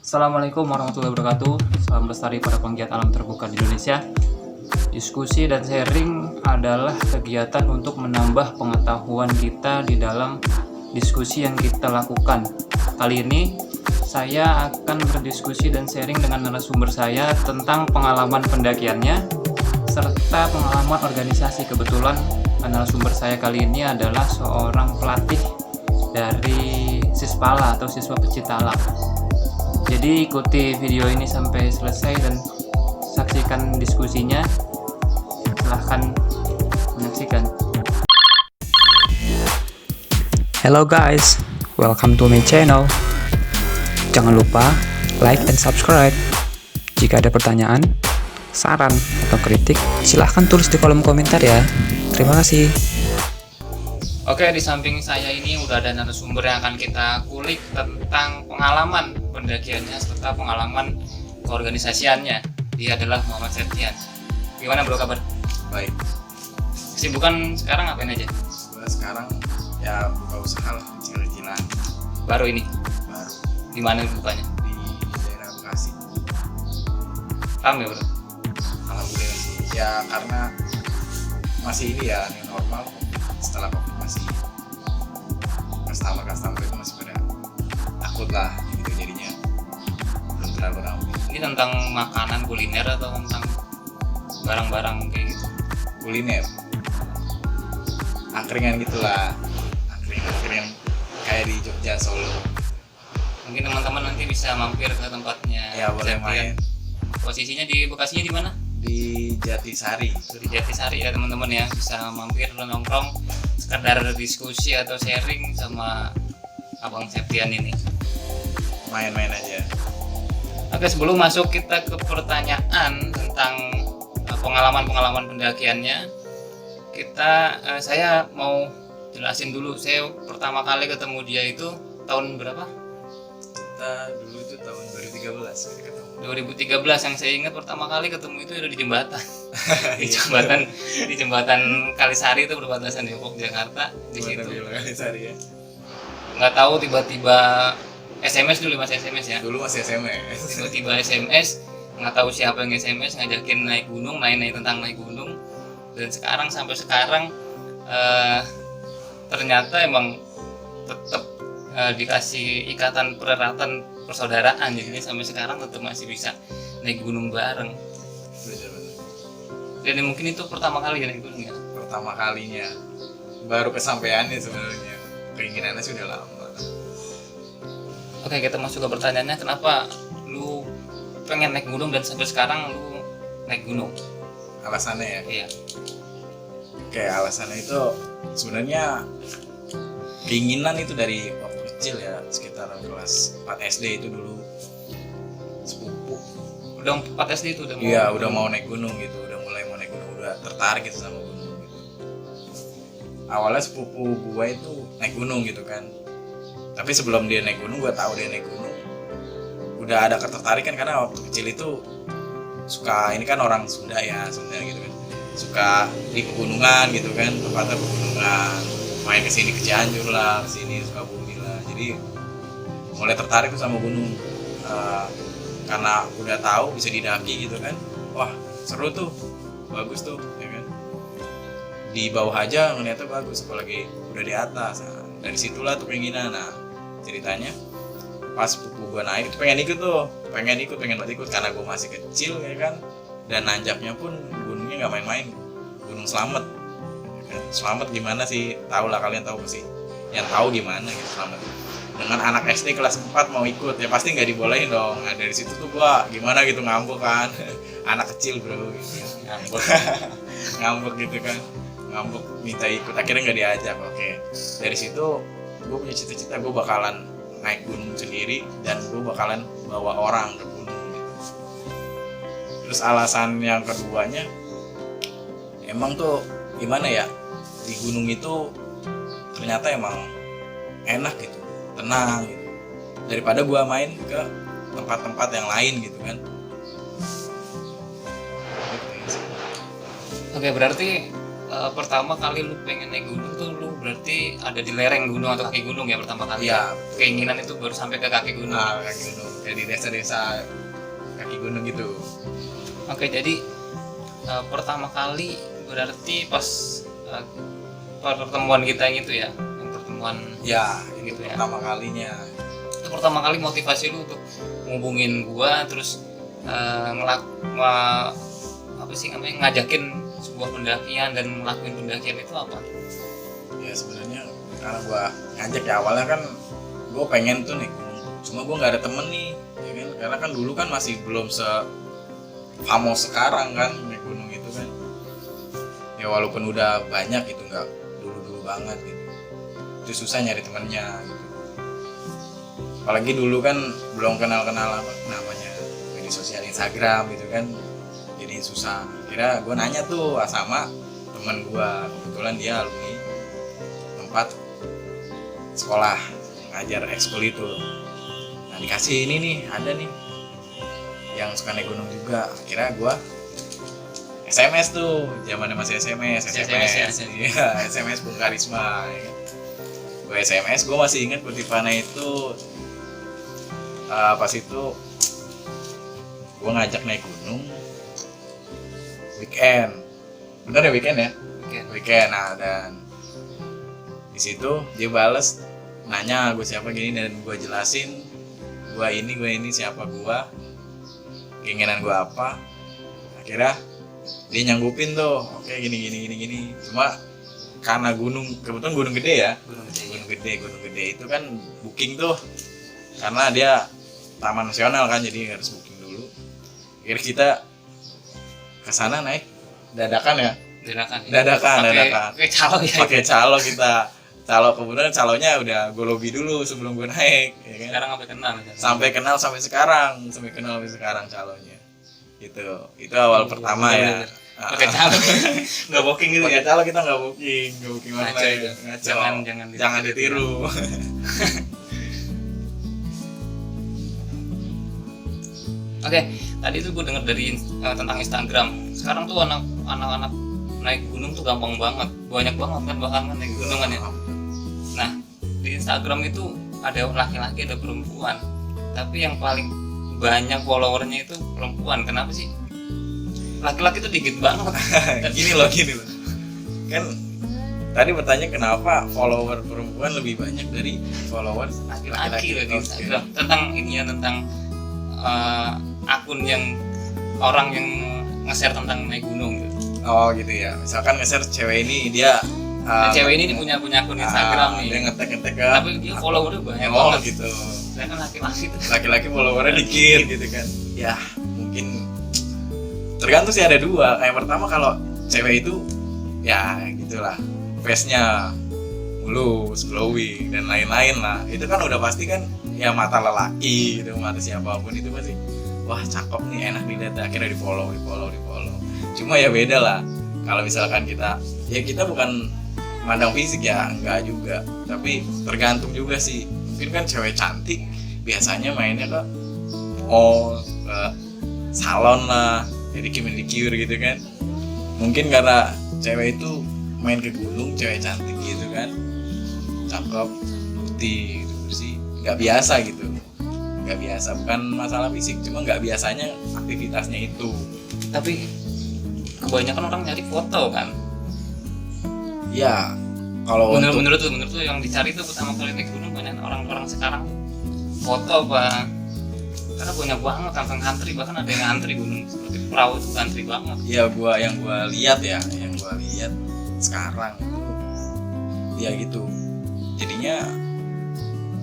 Assalamualaikum warahmatullahi wabarakatuh. Salam lestari pada penggiat alam terbuka di Indonesia. Diskusi dan sharing adalah kegiatan untuk menambah pengetahuan kita di dalam diskusi yang kita lakukan. Kali ini saya akan berdiskusi dan sharing dengan narasumber saya tentang pengalaman pendakiannya serta pengalaman organisasi. Kebetulan narasumber saya kali ini adalah seorang pelatih dari Sispala atau siswa pecinta alam. Jadi ikuti video ini sampai selesai dan saksikan diskusinya. Silahkan menyaksikan. Hello guys, welcome to my channel. Jangan lupa like and subscribe. Jika ada pertanyaan, saran, atau kritik, silahkan tulis di kolom komentar ya. Terima kasih. Oke, di samping saya ini udah ada narasumber yang akan kita kulik tentang pengalaman pendakiannya serta pengalaman keorganisasiannya. Dia adalah Muhammad Septian. Gimana bro kabar? Baik. Kesibukan sekarang ngapain aja? Sekarang ya buka usaha lah, kecil-kecilan. Baru ini? Baru. Di mana bukanya? Di daerah Bekasi. Rame bro? Alhamdulillah sih. Ya karena masih ini ya, new normal. Setelah COVID masih customer itu masih pada takut lah gitu, jadinya belum terlalu ramai. Ini tentang makanan kuliner atau tentang barang-barang kayak gitu? Kuliner, angkringan gitulah, angkringan kayak di Jogja, Solo. Mungkin teman-teman nanti bisa mampir ke tempatnya. Ya boleh Septian. main Posisinya di Bekasinya di mana? di Jatisari. Di Jatisari ya teman-teman ya, bisa mampir nongkrong sekedar diskusi atau sharing sama Abang Septian ini. Main-main aja. Oke, sebelum masuk kita ke pertanyaan tentang pengalaman pendakiannya, saya mau jelasin dulu. Saya pertama kali ketemu dia itu tahun berapa? Kita dulu itu tahun 2013 kita ketemu. 2013. Yang saya ingat pertama kali ketemu itu udah di jembatan. di jembatan Kalisari, itu perbatasan Depok Jakarta. Di situ Kalisari ya. Nggak tahu tiba-tiba SMS dulu, mas SMS ya. Dulu masih SMS. Tiba-tiba SMS, nggak tahu siapa yang SMS ngajakin naik gunung, naik tentang naik gunung. Dan sampai sekarang ternyata emang tetap dikasih ikatan pereratan persaudaraan, jadi sampai sekarang tetap masih bisa naik gunung bareng. Dan mungkin itu pertama kali naik gunung ya? Pertama kalinya, baru kesampaiannya sebenarnya. Keinginannya sudah lama. Oke, kita masuk ke pertanyaannya, kenapa lu pengen naik gunung dan sampai sekarang lu naik gunung? Alasannya ya? Iya. Oke, alasannya itu sebenarnya keinginan itu dari waktu kecil ya, sekitar kelas 4 SD itu dulu. Sepupu Udah 4 SD itu udah mau? Iya, udah mau naik gunung gitu, udah mulai mau naik gunung, udah tertarik gitu sama gunung gitu. Awalnya sepupu gua itu naik gunung gitu kan. Tapi sebelum dia naik gunung, gua tahu dia naik gunung. Udah ada ketertarikan karena waktu kecil itu suka, ini kan orang Sunda ya, Sunda gitu kan. Suka di pegunungan gitu kan, tempatnya pegunungan. Main ke sini ke Cianjur lah, ke sini Sukabumi lah. Jadi mulai tertarik tuh sama gunung. Karena udah tahu bisa didaki gitu kan. Wah, seru tuh. Bagus tuh, ya kan. Di bawah aja ngeliatnya bagus, apalagi udah di atas. Nah, dari situlah tuh keinginan. Nah, ceritanya pas sepupu gue naik itu pengen banget ikut karena gue masih kecil ya kan. Dan nanjaknya pun gunungnya nggak main-main, Gunung Slamet. Ya kan? Slamet gimana sih? Tahu lah, kalian tahu sih. Yang tahu gimana gitu Slamet. Dengan anak SD kelas 4 mau ikut ya pasti nggak dibolehin dong. Nah, dari situ tuh gue gimana gitu ngambek kan. Anak kecil bro gitu. ngambek gitu kan. Ngambek minta ikut, akhirnya nggak diajak. Oke, dari situ gue punya cita-cita gue bakalan naik gunung sendiri dan gue bakalan bawa orang ke gunung gitu. Terus alasan yang keduanya, emang tuh gimana ya, di gunung itu ternyata emang enak gitu, tenang gitu, daripada gue main ke tempat-tempat yang lain gitu kan. Oke, berarti pertama kali lu pengen naik gunung tuh lu berarti ada di lereng gunung atau kaki gunung ya pertama kali? Iya. Keinginan itu baru sampai ke kaki gunung. Nah, kaki gunung. kayak di desa-desa kaki gunung gitu. Oke, jadi pertama kali berarti pas pertemuan kita yang itu ya, yang pertemuan Ya, ini Gitu ya. pertama kalinya. itu pertama kali motivasi lu untuk ngubungin gua terus apa sih namanya, ngajakin sebuah pendakian dan ngelakuin pendakian itu apa? Ya sebenarnya karena gua ngajak ya, awalnya kan gua pengen tuh naik gunung, cuma gua nggak ada temen nih, ya kan? Karena kan dulu kan masih belum famos sekarang kan naik gunung itu kan. Ya walaupun udah banyak itu, nggak dulu banget gitu. Itu susah nyari temennya gitu. Apalagi dulu kan belum kenal apa namanya media sosial Instagram gitu kan, jadi susah. Kira gue nanya tuh sama teman gue, kebetulan dia alumni tempat sekolah ngajar ekskul itu. Nah dikasih ini nih, ada nih yang suka naik gunung juga. Kira gue SMS tuh, zamannya masih SMS ya. Iya, SMS Bung Karisma ya. Gue SMS, gue masih ingat kutipannya itu pas itu gue ngajak naik gunung weekend, bener ya weekend ya? Weekend. Nah dan di situ dia bales nanya gue siapa gini, dan gue jelasin gue ini siapa gue, keinginan gue apa. Akhirnya dia nyanggupin tuh, oke gini. Cuma karena kebetulan gunung gede ya, gunung gede itu kan booking tuh, karena dia taman nasional kan, jadi harus booking dulu. Akhirnya kita kesana naik dadakan ya. Dadakan. Pakai calo ya. Pakai calo kita. Kemudian calonya udah gue lobby dulu sebelum gue naik. Ya kan? Sekarang Sampai kenal sampai sekarang calonya. Itu awal pertama ya. Pakai calo. Nggak booking gitu Pakai ya. calo kita nggak booking Ngaco itu. Ngaco. Jangan ditiru. Oke, tadi tuh gue denger dari tentang Instagram. Sekarang tuh anak-anak naik gunung tuh gampang banget, banyak banget kan bahkan naik gunung kan ya. Nah di Instagram itu ada laki-laki ada perempuan, tapi yang paling banyak followernya itu perempuan. Kenapa sih? Laki-laki tuh dikit banget. Gini loh. Kan tadi bertanya kenapa follower perempuan lebih banyak dari follower Laki-laki loh di Instagram. Tentang akun yang orang yang nge-share tentang naik gunung gitu. Oh gitu ya. Misalkan nge-share cewek ini dia cewek ini punya akun Instagram nih. Dia ngetek Tapi dia followernya banyak banget gitu. Sedangkan laki-laki tuh Laki-laki followernya dikit gitu kan. Ya mungkin tergantung sih, ada dua. Kayak pertama kalau cewek itu ya gitulah, face-nya mulus, glowing dan lain-lain lah. Itu kan udah pasti kan ya mata lelaki gitu, mata siapapun itu pasti wah cakep nih, enak dilihat, akhirnya di follow. Cuma ya beda lah kalau misalkan kita bukan mandang fisik ya, enggak juga, tapi tergantung juga sih. Mungkin kan cewek cantik biasanya mainnya ke mall, ke salon lah, jadi manicure gitu kan. Mungkin karena cewek itu main ke gunung, cewek cantik gitu kan, cakep, putih gitu, bersih, nggak biasa gitu. Nggak biasa, bukan masalah fisik, cuma nggak biasanya aktivitasnya itu. tapi kebanyakan orang nyari foto kan. Ya kalau Menurut tuh yang dicari tuh pertama kali naik gunung banyak orang-orang sekarang foto apa, karena banyak banget ngantri, bahkan ada yang ngantri gunung seperti perahu itu ngantri banget. ya yang gua lihat sekarang ya gitu. Jadinya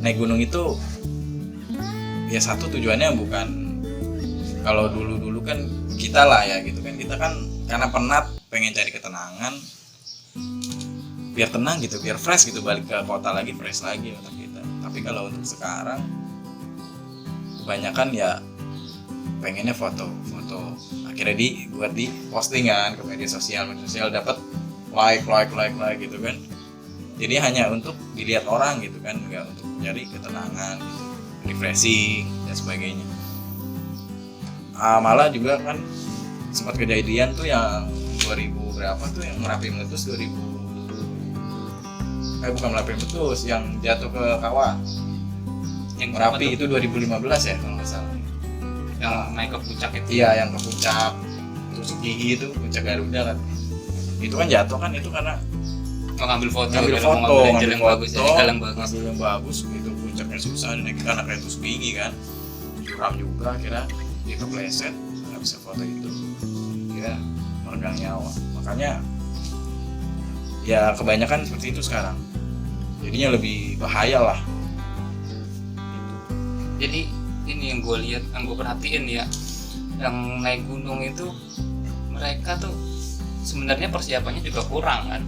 naik gunung itu ya satu tujuannya bukan, kalau dulu kan kita lah ya gitu kan, kita kan karena penat pengen cari ketenangan biar tenang gitu, biar fresh gitu, balik ke kota lagi fresh lagi otak kita. Tapi kalau untuk sekarang kebanyakan ya pengennya foto, akhirnya dibuat di postingan ke media sosial dapat like gitu kan. Jadi hanya untuk dilihat orang gitu kan, nggak untuk cari ketenangan gitu, refreshing dan sebagainya. Malah juga kan sempat kejadian tuh yang 2000 berapa tuh yang Merapi meletus, bukan Merapi meletus, yang jatuh ke kawah Yang Merapi itu 2015 ya kalau nggak salah. yang naik ke puncak itu. Iya, yang ke puncak tusuk gigi itu, puncak Garuda kan. Itu kan jatuh kan itu karena Ngambil foto, ngambil kalau mau foto, ngambil yang bagus ya, angle yang bagus. ngambil yang bagus, itu puncaknya susah, naik karena kayak tusuk gigi kan, curam juga, kira itu pleset, nggak bisa foto itu, kira meregang nyawa. Makanya ya kebanyakan seperti itu sekarang, jadinya lebih bahaya lah. Jadi ini yang gue lihat, yang gue perhatiin ya, yang naik gunung itu mereka tuh sebenarnya persiapannya juga kurang kan,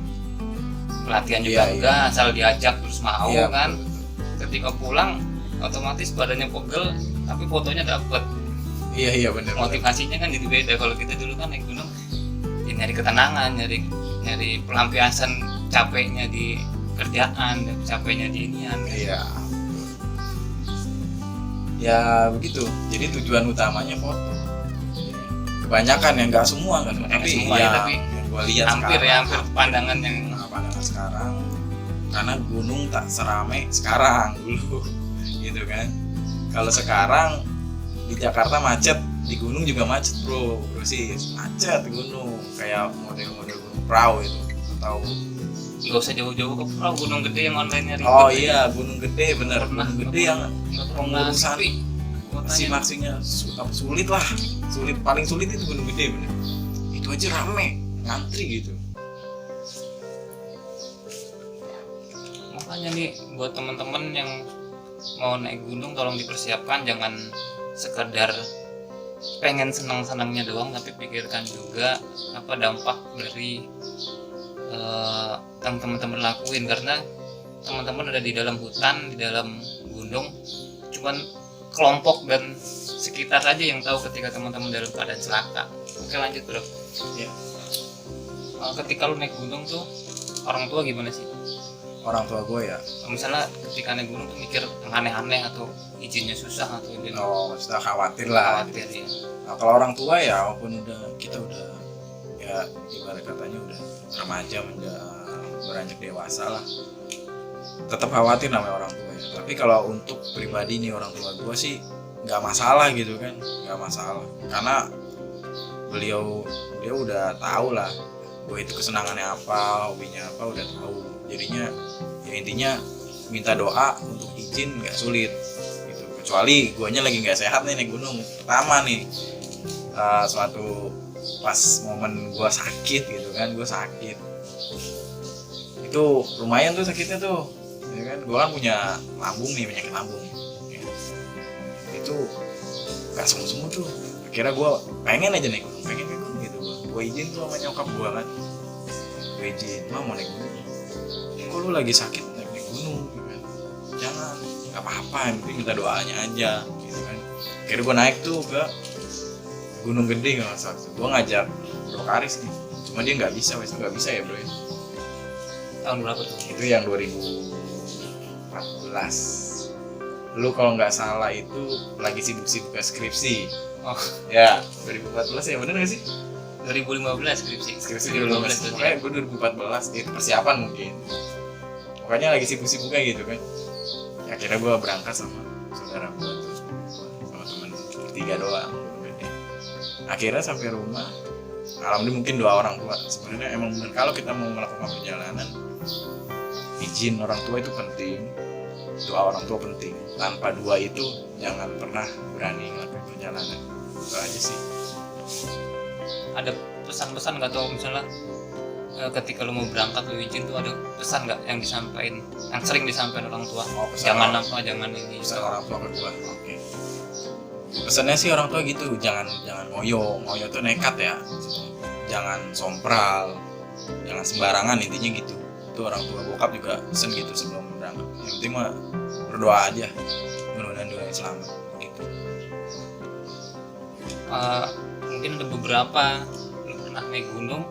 pelatihan juga Iya, enggak, asal diajak terus mau Iya, kan. betul. Ketika pulang otomatis badannya pegel tapi fotonya dapet. Iya benar. Motivasinya kan jadi beda. Kalau kita dulu kan naik gunung ya nyari ketenangan, nyari pelampiasan capeknya di kerjaan, capeknya di inian. Iya. Ya begitu. Jadi tujuan utamanya foto. Kebanyakan yang nggak semua, tapi semua ya, ya, tapi yang gua lihat hampir sekarang, ya, hampir pandangan yang pandangan sekarang, karena gunung tak serame sekarang dulu, gitu kan. Kalau sekarang di Jakarta macet, di gunung juga macet bro sih, macet di gunung, kayak model-model gunung perahu itu, atau nggak usah jauh-jauh ke perahu, gunung gede yang online-nya ribet. oh iya gunung gede bener, Pernah, gunung gede yang nggak pernah pengurusan sepi. Kotanya simaksinya sulit lah, paling sulit itu gunung gede bener, itu aja rame ngantri gitu. makanya nih buat teman-teman yang mau naik gunung tolong dipersiapkan, jangan sekedar pengen senang-senangnya doang, tapi pikirkan juga apa dampak dari yang teman-teman lakuin. Karena teman-teman ada di dalam hutan, di dalam gunung, cuman kelompok dan sekitar aja yang tahu ketika teman-teman dalam keadaan celaka. Oke lanjut bro. Ya. Ketika lu naik gunung tuh orang tua gimana sih? Orang tua gue ya, Misalnya ketika naik gunung tuh mikir yang aneh-aneh atau izinnya susah atau dia maksudnya khawatir lah. khawatir ya. Nah, kalau orang tua ya, walaupun kita udah ya ibarat katanya udah remaja, udah beranjak dewasa lah, tetap khawatir namanya orang tua ya. Tapi kalau untuk pribadi nih orang tua gue sih nggak masalah gitu kan, nggak masalah, karena dia udah tahu lah gue itu kesenangannya apa, hobinya apa, udah tahu. Jadinya ya intinya minta doa untuk izin nggak sulit gitu. Kecuali guanya lagi nggak sehat nih naik gunung pertama nih, suatu pas momen gue sakit gitu kan, gue sakit itu lumayan tuh sakitnya tuh ya kan. Gue kan punya lambung nih, penyakit lambung ya. Itu nggak sembuh tuh. Akhirnya gue pengen aja naik gunung, pengen gitu. Gue izin tuh sama nyokap gue kan, gue izin, mau naik gunung. Kok lu lagi sakit naik gunung gitu kan? Jangan, nggak apa-apa, yang penting minta doanya aja gitu kan. Akhirnya gue naik tuh ke Gunung Gede nggak salah. Gue ngajak Bro Karis nih, cuma dia nggak bisa ya bro ya. Tahun berapa tuh? Itu yang 2014. Lu kalau nggak salah itu lagi sibuk-sibuk ke skripsi. Oh Ya 2014 ya, bener nggak sih? 2015 Skripsi 2015 pokoknya gue 2014 itu persiapan mungkin. Pokoknya lagi sibuk-sibuknya gitu kan. Ya, akhirnya gue berangkat sama saudara gue tuh, sama teman bertiga doang. Akhirnya sampai rumah, alhamdulillah mungkin doa orang tua. Sebenarnya emang benar kalau kita mau melakukan perjalanan, izin orang tua itu penting, doa orang tua penting. Tanpa dua itu jangan pernah berani melakukan perjalanan. Itu aja sih. Ada pesan-pesan nggak, atau misalnya ketika lu mau berangkat lu izin tuh ada pesan nggak yang disampaikan, yang sering disampaikan orang tua? Jangan apa, jangan ini. Pesan orang tua ke gua. Oke. Pesannya sih orang tua gitu, jangan ngoyo tuh nekat ya. Jangan sompral, jangan sembarangan, intinya gitu. Itu orang tua. Bokap juga pesen gitu sebelum berangkat. Yang penting mah berdoa aja, mudah-mudahan doanya selamat gitu. Mungkin ada beberapa lu pernah naik gunung,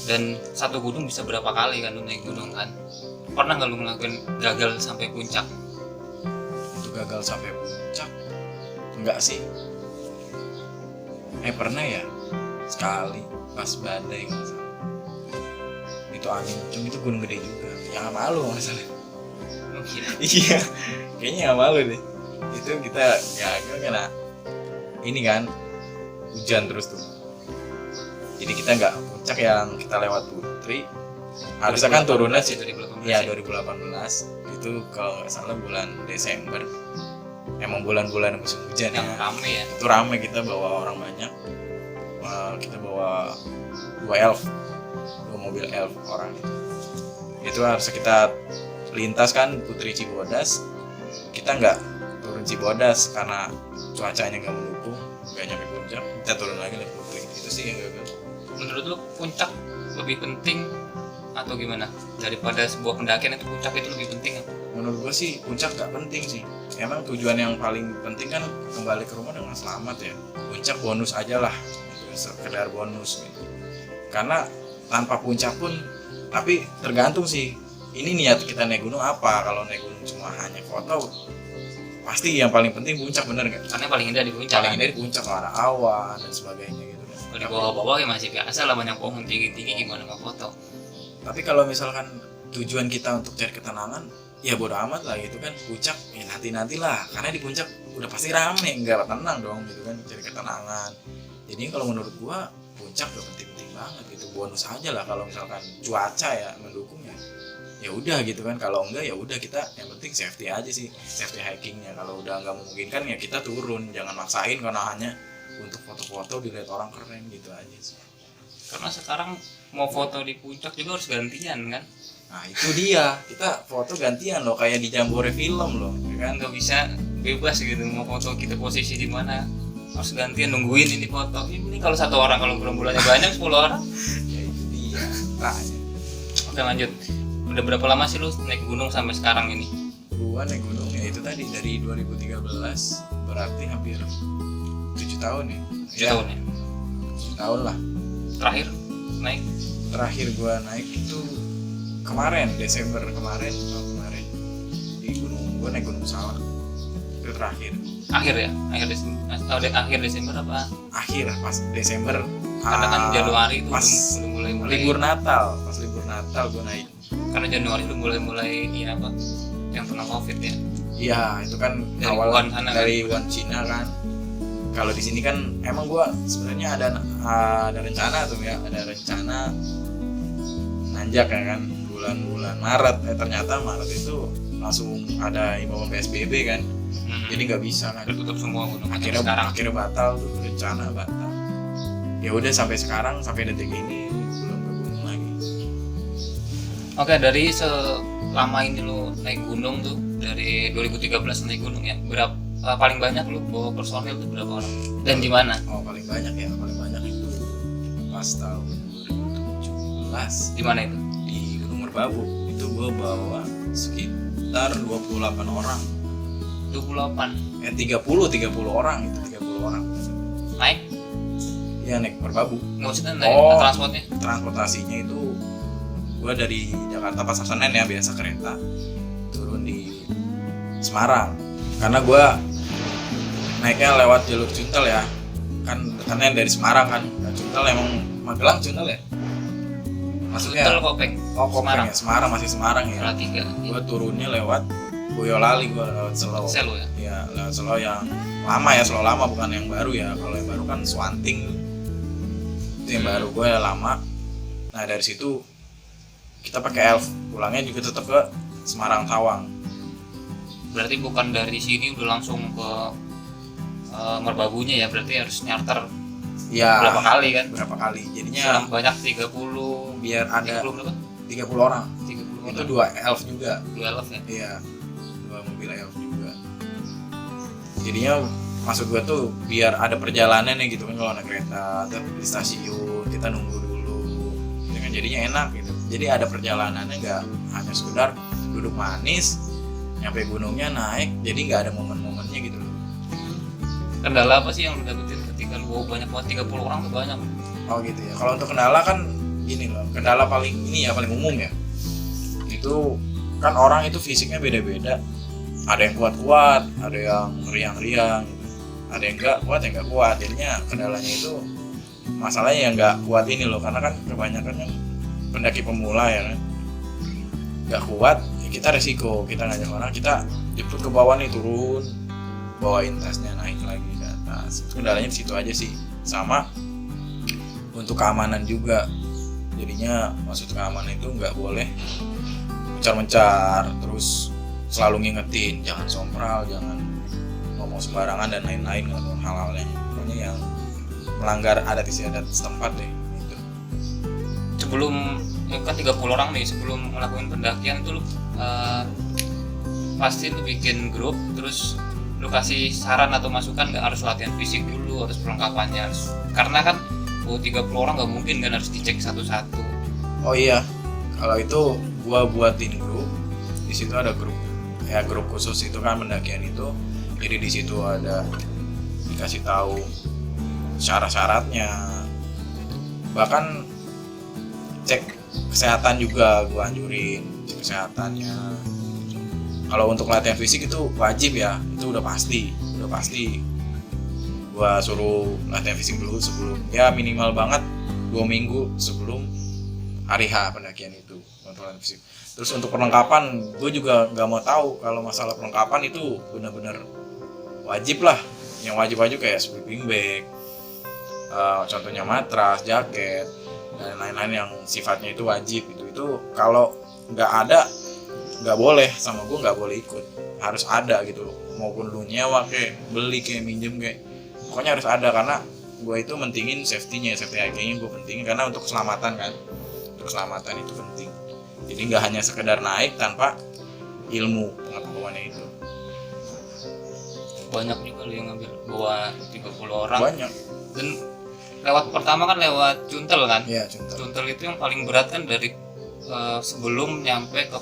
dan satu gunung bisa berapa kali kan lu naik gunung kan? Pernah nggak lu ngelakuin gagal sampai puncak? Untuk gagal sampai puncak enggak sih. Pernah ya sekali pas badai nggak salah. Itu angin kenceng, itu Gunung Gede juga, yang sama lu nggak salah. mungkin. Iya, kayaknya nggak malu deh. Itu kita ya kena ini kan hujan terus tuh. Jadi kita nggak puncak yang kita lewat Putri. Harusnya kan turunnya sih. 2018 Ya 2018 itu kalau nggak salah bulan Desember. Emang bulan-bulan musim hujan yang ya. rame ya. Itu rame, kita bawa orang banyak. Kita bawa 2 mobil elf orang itu harus kita lintas kan Putri Cibodas. Kita nggak turun Cibodas karena cuacanya nggak mendukung, nggak nyampe puncak, kita turun lagi ke Putri. Itu sih yang gagal. Menurut lu puncak lebih penting atau gimana daripada sebuah pendakian? Itu puncak itu lebih penting apa? Menurut gua sih puncak nggak penting sih. Emang tujuan yang paling penting kan kembali ke rumah dengan selamat ya. Puncak bonus aja lah, sekedar bonus gitu. Karena tanpa puncak pun, tapi tergantung sih ini niat kita naik gunung apa. Kalau naik gunung cuma hanya foto, pasti yang paling penting puncak, bener nggak? Karena paling indah di puncak. Paling indah di puncak, kalau ada awan dan sebagainya gitu kan. Kalau di bawah-bawah ya masih biasa lah, banyak pohon tinggi-tinggi, gimana nggak foto. Tapi kalau misalkan tujuan kita untuk cari ketenangan, ya bodo amat lah gitu kan. Puncak ya nanti-nantilah, karena di puncak udah pasti rame, nggak tenang dong gitu kan, cari ketenangan. Jadi kalau menurut gua puncak udah penting-penting banget gitu, bonus aja lah. Kalau misalkan cuaca ya mendukung ya udah gitu kan. Kalau enggak ya udah, kita yang penting safety aja sih, safety hikingnya. Kalau udah nggak memungkinkan ya kita turun, jangan maksain karena hanya untuk foto-foto dilihat orang keren gitu aja sih. Karena sekarang mau foto di puncak juga harus gantian kan. Nah itu dia, kita foto gantian loh, kayak di Jambore film loh ya kan. Nggak bisa bebas gitu, mau foto kita posisi di mana harus gantian, nungguin ini foto. Ini kalau satu orang, kalau bulan-bulannya banyak 10 orang. Ya itu dia tanya. Oke lanjut. Udah berapa lama sih lu naik gunung sampai sekarang ini? Gua naik gunung ya itu tadi dari 2013, berarti hampir 7 tahun ya. 7 tahun ya? 7 tahun lah. Terakhir naik? Terakhir gua naik itu kemarin, Desember kemarin di gunung, gua naik Gunung Salak. Itu terakhir. Akhir ya? Akhir Desember apa? Akhir pas Desember. Karena kan Januari itu pas udah mulai libur Natal, pas libur Natal gua naik. Karena Januari itu mulai ini apa? Yang kena Covid ya. Iya, itu kan Dari awal Wuhan sana dari kan? Wuhan Cina kan. Kalau di sini kan emang gua sebenarnya ada rencana tuh ya, ada rencana nanjak ya kan bulan Maret. Ternyata Maret itu langsung ada imbauan PSBB kan. Jadi nggak bisa kan. Tutup semua gunung. Akhirnya batal tuh, rencana batal. Ya udah sampai sekarang, sampai detik ini belum ke gunung lagi. Oke, dari selama ini lu naik gunung tuh, dari 2013 naik gunung ya, berapa paling banyak lu bawa personil tuh berapa orang? Dan di mana? Oh paling banyak itu pas tahun 2017. Di mana itu? Di Gunung Merbabu. Itu gue bawa sekitar 28 orang. 28. 30 orang itu, 30 orang. Naik? Ya naik Merbabu. Nggak usah naik transportnya? Transportasinya itu gue dari Jakarta Pasar Senen ya, biasa kereta, turun di Semarang. Karena gue naiknya lewat jalur Cuntel ya, kan dekannya dari Semarang kan. Nah, Cuntel emang Magelang Cuntel ya? Maksudnya Cuntel Kopeng. Kopeng Semarang. ya, Semarang masih Semarang ya. Salatiga. Gue turunnya lewat Boyolali, gue lewat Selo. Selo ya? Ya lewat Selo yang lama ya, Selo lama bukan yang baru ya. Kalau yang baru kan Swanting, itu yang baru, gue lama. Nah dari situ kita pakai elf, pulangnya juga tetap ke Semarang Tawang. Berarti bukan dari sini udah langsung ke Merbabunya ya, berarti harus nyarter Ya berapa kali kan? berapa kali, jadinya Banyak 30. biar ada 30 berapa? 30 orang. 30 Itu orang. 2 elf juga. 2 elf ya? Iya, 2 mobil elf juga. Jadinya maksud gue tuh biar ada perjalanannya gitu kan. Kalau naik kereta di stasiun kita nunggu dulu, dengan jadinya enak gitu. Jadi ada perjalanannya, nggak hanya sekedar duduk manis nyampe gunungnya naik, jadi nggak ada momen-momennya gitu loh. Kendala apa sih yang lu dapetin ketika lu bawa banyak banget, 30 orang tuh banyak? Oh gitu ya. Kalau untuk kendala kan gini loh, kendala paling ini ya, paling umum ya, itu kan orang itu fisiknya beda-beda. Ada yang kuat-kuat, ada yang riang-riang gitu. Ada yang nggak kuat, yang nggak kuat. Jadinya kendalanya itu masalahnya yang nggak kuat ini loh, karena kan kebanyakan kan pendaki pemula ya kan, nggak kuat ya ya kita resiko, kita ngajak orang, kita jemput ke bawah nih, turun, bawain tasnya naik lagi ke atas. Kendalanya di situ aja sih. Sama untuk keamanan juga, jadinya maksud keamanan itu nggak boleh mencar-mencar, terus selalu ngingetin jangan sompral, jangan ngomong sembarangan dan lain-lain atau hal-hal yang melanggar adat istiadat setempat deh gitu. Sebelum kan 30 orang nih, sebelum ngelakuin pendakian itu lu pasti lu bikin grup, terus lu kasih saran atau masukan nggak harus latihan fisik dulu, harus perlengkapannya harus, karena kan 30 orang nggak mungkin kan harus dicek satu-satu. Oh iya, kalau itu gua buatin grup, di situ ada grup khusus itu kan pendakian itu, jadi di situ ada dikasih tahu syarat-syaratnya, bahkan cek kesehatan juga gua anjurin, cek kesehatannya. Kalau untuk latihan fisik itu wajib ya, itu udah pasti gua suruh latihan fisik dulu sebelum, ya minimal banget 2 minggu sebelum hari H pendakian itu untuk latihan fisik. Terus untuk perlengkapan, gue juga nggak mau tahu kalau masalah perlengkapan itu benar-benar wajib lah. Yang wajib-wajib kayak sleeping bag, contohnya matras, jaket, dan lain-lain yang sifatnya itu wajib gitu. Itu kalau nggak ada, nggak boleh, sama gue nggak boleh ikut, harus ada gitu. Maupun lu nyewa kayak beli kayak minjem kayak, pokoknya harus ada, karena gue itu mentingin safety hygiene gue pentingin, karena untuk keselamatan kan, untuk keselamatan itu penting. Jadi nggak hanya sekedar naik tanpa ilmu pengetahuannya itu. Banyak juga lu yang ngambil bawa 30 orang. Banyak. Dan pertama kan lewat Cuntel kan? Iya, Cuntel. Cuntel itu yang paling berat kan dari sebelum nyampe ke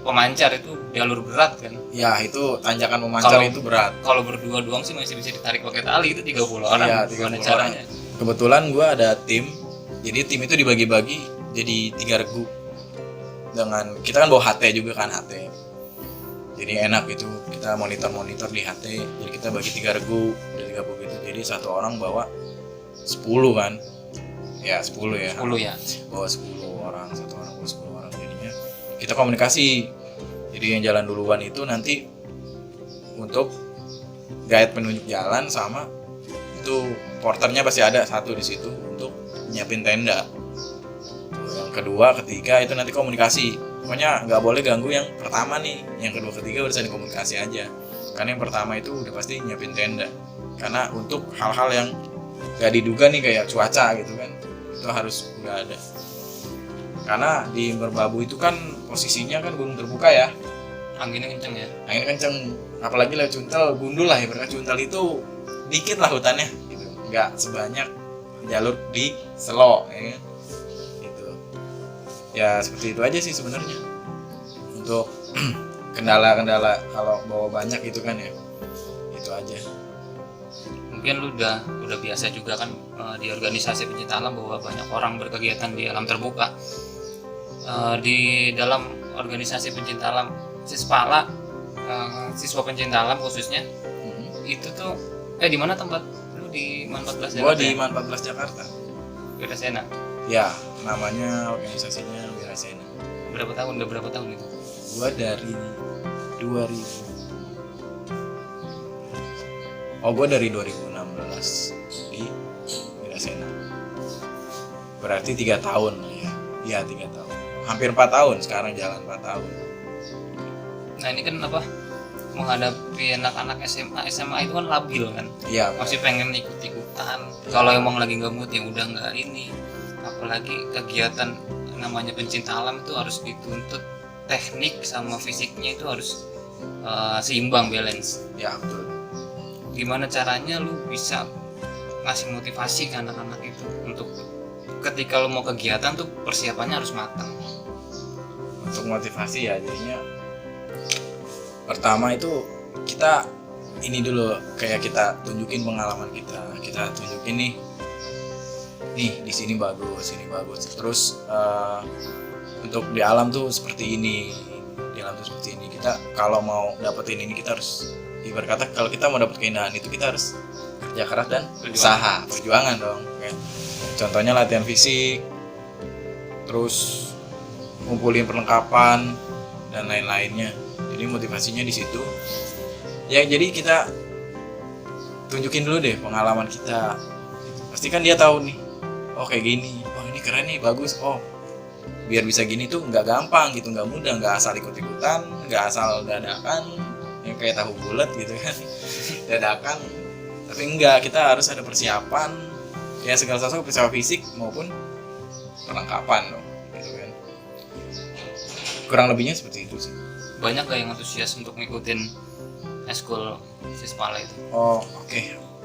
Pemancar, itu jalur berat kan? Ya, itu tanjakan Pemancar itu berat. Kalau berdua doang sih masih bisa ditarik pakai tali, itu 30 orang. Iya, 30 caranya. Kebetulan gue ada tim, jadi tim itu dibagi-bagi jadi 3 regu. Dengan kita kan bawa HT juga kan, HT. Jadi enak gitu, kita monitor di HT. Jadi kita bagi 3 regu, udah 30 gitu. Jadi satu orang bawa 10 kan. Ya, 10 ya. 10 ya. Bawa 10 orang, satu orang bawa 10 orang. Jadinya kita komunikasi. Jadi yang jalan duluan itu nanti untuk guide penunjuk jalan, sama itu porternya pasti ada satu di situ untuk nyiapin tenda. Yang kedua, ketiga itu nanti komunikasi. Pokoknya nggak boleh ganggu yang pertama nih. Yang kedua, ketiga urusan komunikasi aja. Karena yang pertama itu udah pasti nyiapin tenda. Karena untuk hal-hal yang nggak diduga nih kayak cuaca gitu kan, itu harus nggak ada. Karena di Merbabu itu kan posisinya kan gunung terbuka ya. Anginnya kenceng ya. Angin kenceng, apalagi lewat Cuntel, gundul lah ya. Cuntel itu dikit lah hutannya gitu. Nggak sebanyak jalur di Selo ya kan. Ya seperti itu aja sih sebenarnya untuk kendala-kendala kalau bawa banyak itu kan ya, itu aja. Mungkin lu udah biasa juga kan di organisasi pencinta alam bahwa banyak orang berkegiatan di alam terbuka. Di dalam organisasi pencinta alam Sispala, siswa pencinta alam khususnya, itu tuh di mana tempat lu, di Man 14 Jakarta? Gua di Man 14 Jakarta. Wirasena. Ya, namanya organisasinya Wirasena. Udah berapa tahun itu? Gua dari 2000. Gua dari 2016 di Wirasena. Berarti 3 tahun ya. Iya, 3 tahun. Hampir 4 tahun sekarang, jalan 4 tahun. Nah, ini kan apa? Menghadapi anak-anak SMA itu kan labil kan? Iya. Masih pengen ikut-ikutan. Kalau emang lagi nggak mood ya udah nggak ini. Apalagi kegiatan namanya pencinta alam itu harus dituntut teknik sama fisiknya itu harus seimbang, balance. Ya betul. Gimana caranya lu bisa ngasih motivasi ke anak-anak itu untuk ketika lu mau kegiatan tuh persiapannya harus matang. Untuk motivasi ya, jadinya pertama itu kita ini dulu, kayak kita tunjukin pengalaman kita tunjukin nih di sini bagus, terus untuk di alam tuh seperti ini, kita kalau mau dapetin ini kita harus, ibarat kata kalau kita mau dapet keindahan itu kita harus kerja keras dan perjuangan dong. Kayak contohnya latihan fisik, terus ngumpulin perlengkapan dan lain-lainnya. Jadi motivasinya di situ. Ya jadi kita tunjukin dulu deh pengalaman kita. Pasti kan dia tahu nih, oh kayak gini, oh ini keren nih, bagus, oh biar bisa gini tuh nggak gampang gitu, nggak mudah, nggak asal ikut-ikutan, nggak asal dadakan, yang kayak tahu bulat gitu kan, dadakan. Tapi enggak, kita harus ada persiapan, ya segala sesuatu, persiapan fisik maupun perlengkapan loh, gitu kan. Kurang lebihnya seperti itu sih. Banyak gak yang antusias untuk ngikutin eskul Sispala itu? Oh oke.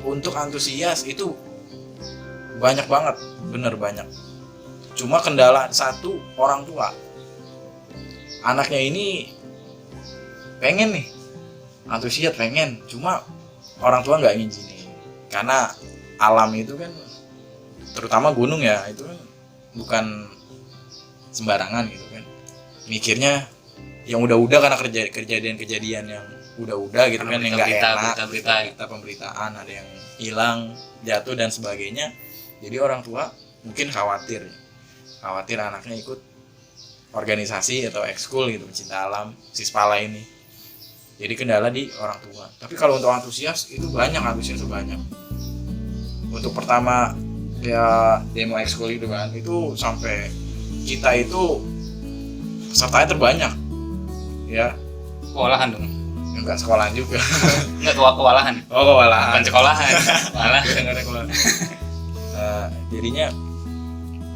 Untuk antusias itu banyak banget, bener banyak. Cuma kendala satu, orang tua. Anaknya ini pengen nih, antusias pengen, cuma orang tua nggak ngizinin. Karena alam itu kan, terutama gunung ya, itu kan bukan sembarangan gitu kan. Mikirnya yang udah-udah karena kejadian-kejadian yang udah-udah gitu kan, yang nggak enak, berita pemberitaan, ada yang hilang, jatuh dan sebagainya. Jadi orang tua mungkin khawatir anaknya ikut organisasi atau ekskul gitu, pecinta alam Sispala ini. Jadi kendala di orang tua. Tapi kalau untuk antusias itu banyak, Untuk pertama ya demo ekskul itu kan, itu sampai kita itu pesertanya terbanyak. Ya. Kewalahan dong. Enggak sekolahan juga. Enggak kewalahan. Oh, kewalahan. Bukan sekolahan. Malah. Jadinya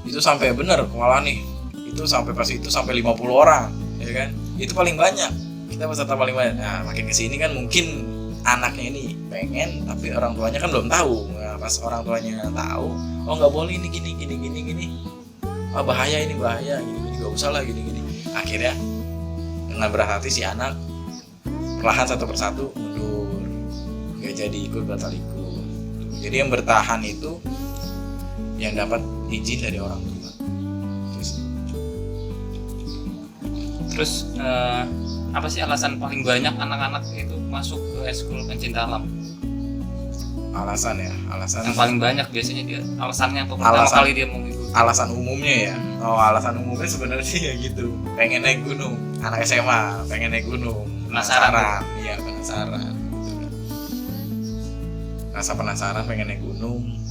itu sampai bener kewalahan nih. Itu sampai pas itu sampai 50 orang, ya kan? Itu paling banyak. Kita peserta paling banyak. Nah, makin kesini kan mungkin anaknya ini pengen, tapi orang tuanya kan belum tahu. Nah, pas orang tuanya tahu, oh nggak boleh ini gini. Oh bahaya ini, gini, nggak usah lah gini. Akhirnya dengan berat hati si anak perlahan satu persatu mundur, nggak jadi ikut, batal ikut. Jadi yang bertahan itu yang dapat izin dari orang tua. Terus apa sih alasan paling banyak anak-anak itu masuk ke eskul pencinta alam? Alasan yang paling banyak biasanya dia alasannya apa pertama kali dia mau ikut? Alasan umumnya ya. Oh, alasan umumnya sebenarnya sih ya gitu. Pengen naik gunung. Anak SMA pengen naik gunung. Penasaran. Iya, penasaran. Rasa penasaran pengen naik gunung.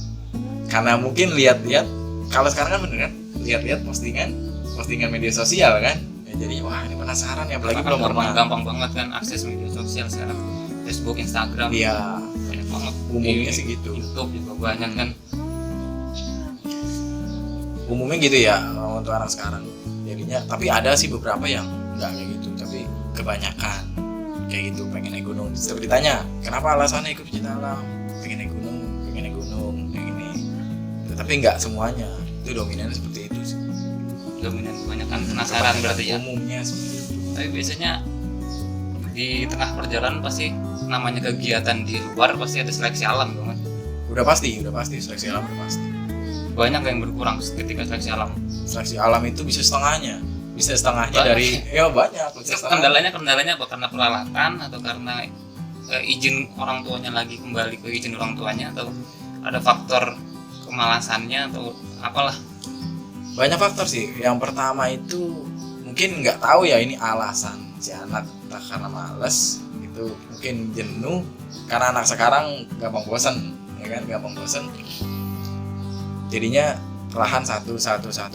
Karena mungkin lihat-lihat, kalau sekarang kan bener kan, lihat-lihat postingan media sosial kan. Ya, jadi wah ini penasaran ya, apalagi belum pernah. Gampang banget kan akses media sosial sekarang. Facebook, Instagram. Iya. Banyak banget. Umumnya sih gitu. YouTube juga banyak kan. Umumnya gitu ya untuk anak sekarang. Jadinya, tapi ada sih beberapa yang enggak kayak gitu, tapi kebanyakan kayak gitu, pengen naik gunung. Seperti ditanya, kenapa alasannya ikut pecinta alam? Pengen naik gunung, kayak gini. Tapi enggak semuanya. Itu dominannya seperti itu sih. Dominan kebanyakan penasaran berarti ya. Umumnya seperti itu. Tapi biasanya di tengah perjalanan pasti namanya kegiatan di luar pasti ada seleksi alam dong kan? Udah pasti seleksi alam udah pasti. Banyak yang berkurang ketika seleksi alam. Seleksi alam itu bisa setengahnya dari ya banyak. Kendalanya apa? Karena peralatan atau karena izin orang tuanya lagi kembali ke izin orang tuanya, atau ada faktor kemalasannya atau apalah? Banyak faktor sih. Yang pertama itu mungkin nggak tahu ya ini alasan si anak, entah karena malas itu, mungkin jenuh karena anak sekarang gampang bosan, ya kan, jadinya perlahan satu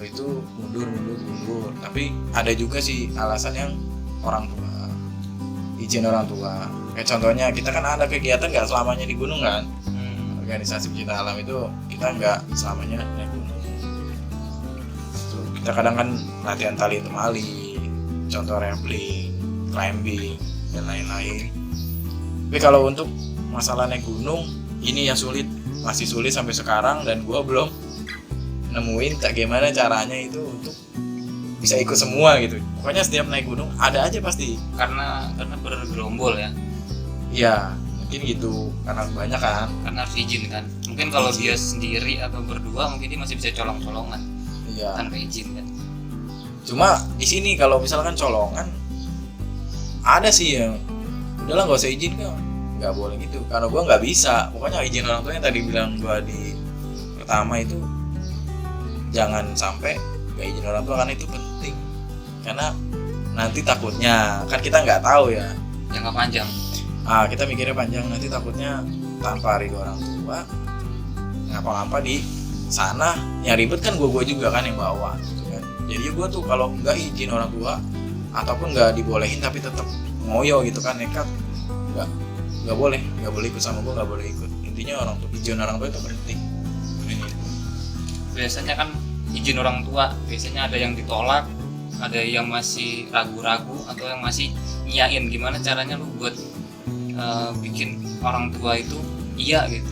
itu mundur. Tapi ada juga sih alasan yang orang tua, izin orang tua. Kayak contohnya kita kan ada kegiatan nggak selamanya di gunung kan, organisasi pecinta alam itu kita nggak selamanya naik gunung. Kita kadang kan latihan tali temali, contoh rappelling, climbing dan lain-lain. Tapi kalau untuk masalah naik gunung ini yang masih sulit sampai sekarang, dan gue belum nemuin gimana caranya itu untuk bisa ikut semua gitu. Pokoknya setiap naik gunung ada aja pasti. Karena bergerombol ya. Iya, mungkin gitu. Karena banyak kan. Karena harus izin kan. Mungkin kalau dia sendiri atau berdua mungkin dia masih bisa colong-colongan. Iya. Tanpa izin kan. Cuma di sini kalau misalkan colongan ada sih yang udahlah nggak usah izin kan. Nggak boleh gitu. Karena gue nggak bisa. Pokoknya izin orang tua yang tadi bilang gue di pertama itu, jangan sampai gak izin orang tua, karena itu penting. Karena nanti takutnya kan kita nggak tahu ya, jangka panjang. kita mikirnya panjang, nanti takutnya tanpa ridho orang tua ngapa-ngapa di sana yang ribet kan gue juga kan yang bawa gitu kan. Jadi gue tuh kalau nggak izin orang tua ataupun nggak dibolehin tapi tetap ngoyo gitu kan, nekat, nggak boleh ikut sama gue, nggak boleh ikut. Intinya orang tua, izin orang tua itu penting. Biasanya kan izin orang tua biasanya ada yang ditolak, ada yang masih ragu-ragu atau yang masih nyiain. Gimana caranya lu buat bikin orang tua itu iya gitu?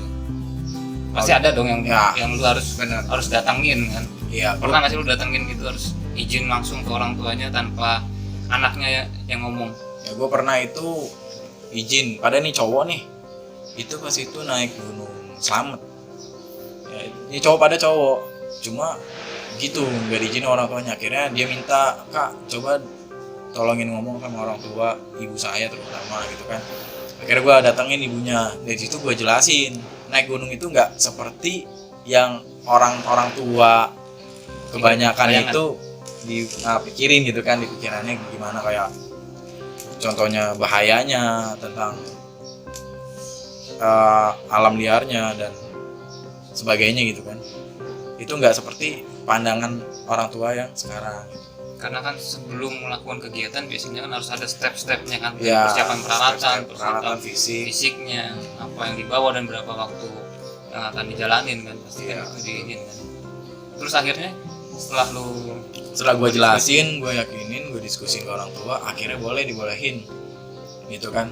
Pasti ada dong yang lu harus datangin kan. Iya. Pernah nggak sih lu datengin gitu, harus izin langsung ke orang tuanya tanpa anaknya yang ngomong? Ya gue pernah itu izin, pada nih cowok nih itu pas itu naik gunung Slamet ya, ini pada cowok cuma gitu nggak diizinin orang tuanya. Akhirnya dia minta, kak coba tolongin ngomong sama orang tua ibu saya terutama gitu kan. Akhirnya gue datengin ibunya, dari situ gue jelasin naik gunung itu nggak seperti yang orang tua kebanyakan itu dipikirin gitu kan, dipikirannya gimana, kayak contohnya bahayanya tentang alam liarnya dan sebagainya gitu kan. Itu nggak seperti pandangan orang tua yang sekarang. Karena kan sebelum melakukan kegiatan biasanya kan harus ada step-stepnya kan, ya, persiapan peralatan fisiknya, apa yang dibawa dan berapa waktu yang akan dijalanin kan, pasti kan itu diinin kan. Terus akhirnya setelah gue jelasin, gue yakinin, gue diskusin ke orang tua, akhirnya dibolehin gitu kan.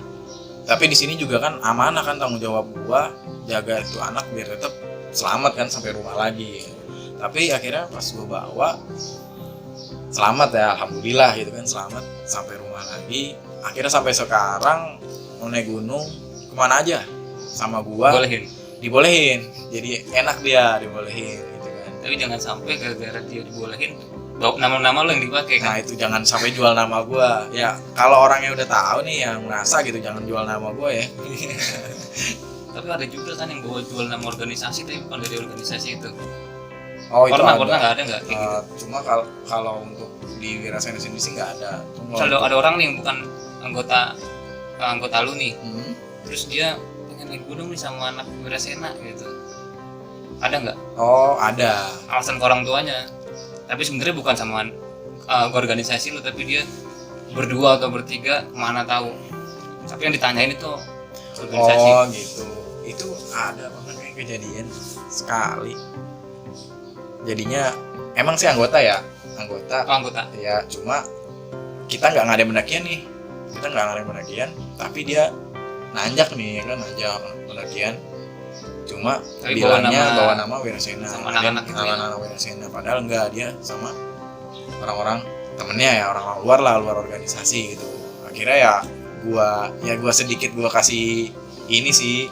Tapi di sini juga kan amanah kan, tanggung jawab gue jaga itu anak biar tetap selamat kan sampai rumah lagi. Tapi akhirnya pas gue bawa selamat ya, alhamdulillah gitu kan, selamat sampai rumah lagi. Akhirnya sampai sekarang mau naik gunung kemana aja sama gue dibolehin. Jadi enak dia dibolehin gitu kan. Tapi jangan sampai gara-gara dia dibolehin nama-nama lo yang dipakai kan. Nah itu jangan sampai jual nama gue ya. Kalau orangnya udah tahu nih yang merasa gitu, jangan jual nama gue ya. Tapi ada juga kan yang bawa jual nama organisasi tapi bukan dari organisasi itu. Oh itu pernah nggak ada nggak kayak gitu? Cuma kalau untuk di Wirasena sendiri sih nggak ada. Misalnya ada orang nih yang bukan anggota lu nih, terus dia pengen naik gunung nih sama anak Wirasena gitu, ada nggak? Oh ada. Alasan ke orang tuanya, tapi sebenarnya bukan sama organisasi lu, tapi dia berdua atau bertiga mana tahu. Tapi yang ditanyain itu organisasi. Oh gitu. Itu ada banget kayak kejadian sekali. Jadinya emang sih anggota ya, anggota ya, cuma kita nggak ngadain pendakian, tapi dia nanjak nih kan, nanjak pendakian, cuma tapi bilangnya bawa nama Wirasena sama anak-anak Wirasena, padahal enggak, dia sama orang-orang temennya ya, orang luar organisasi gitu. Akhirnya ya gua sedikit gua kasih ini sih,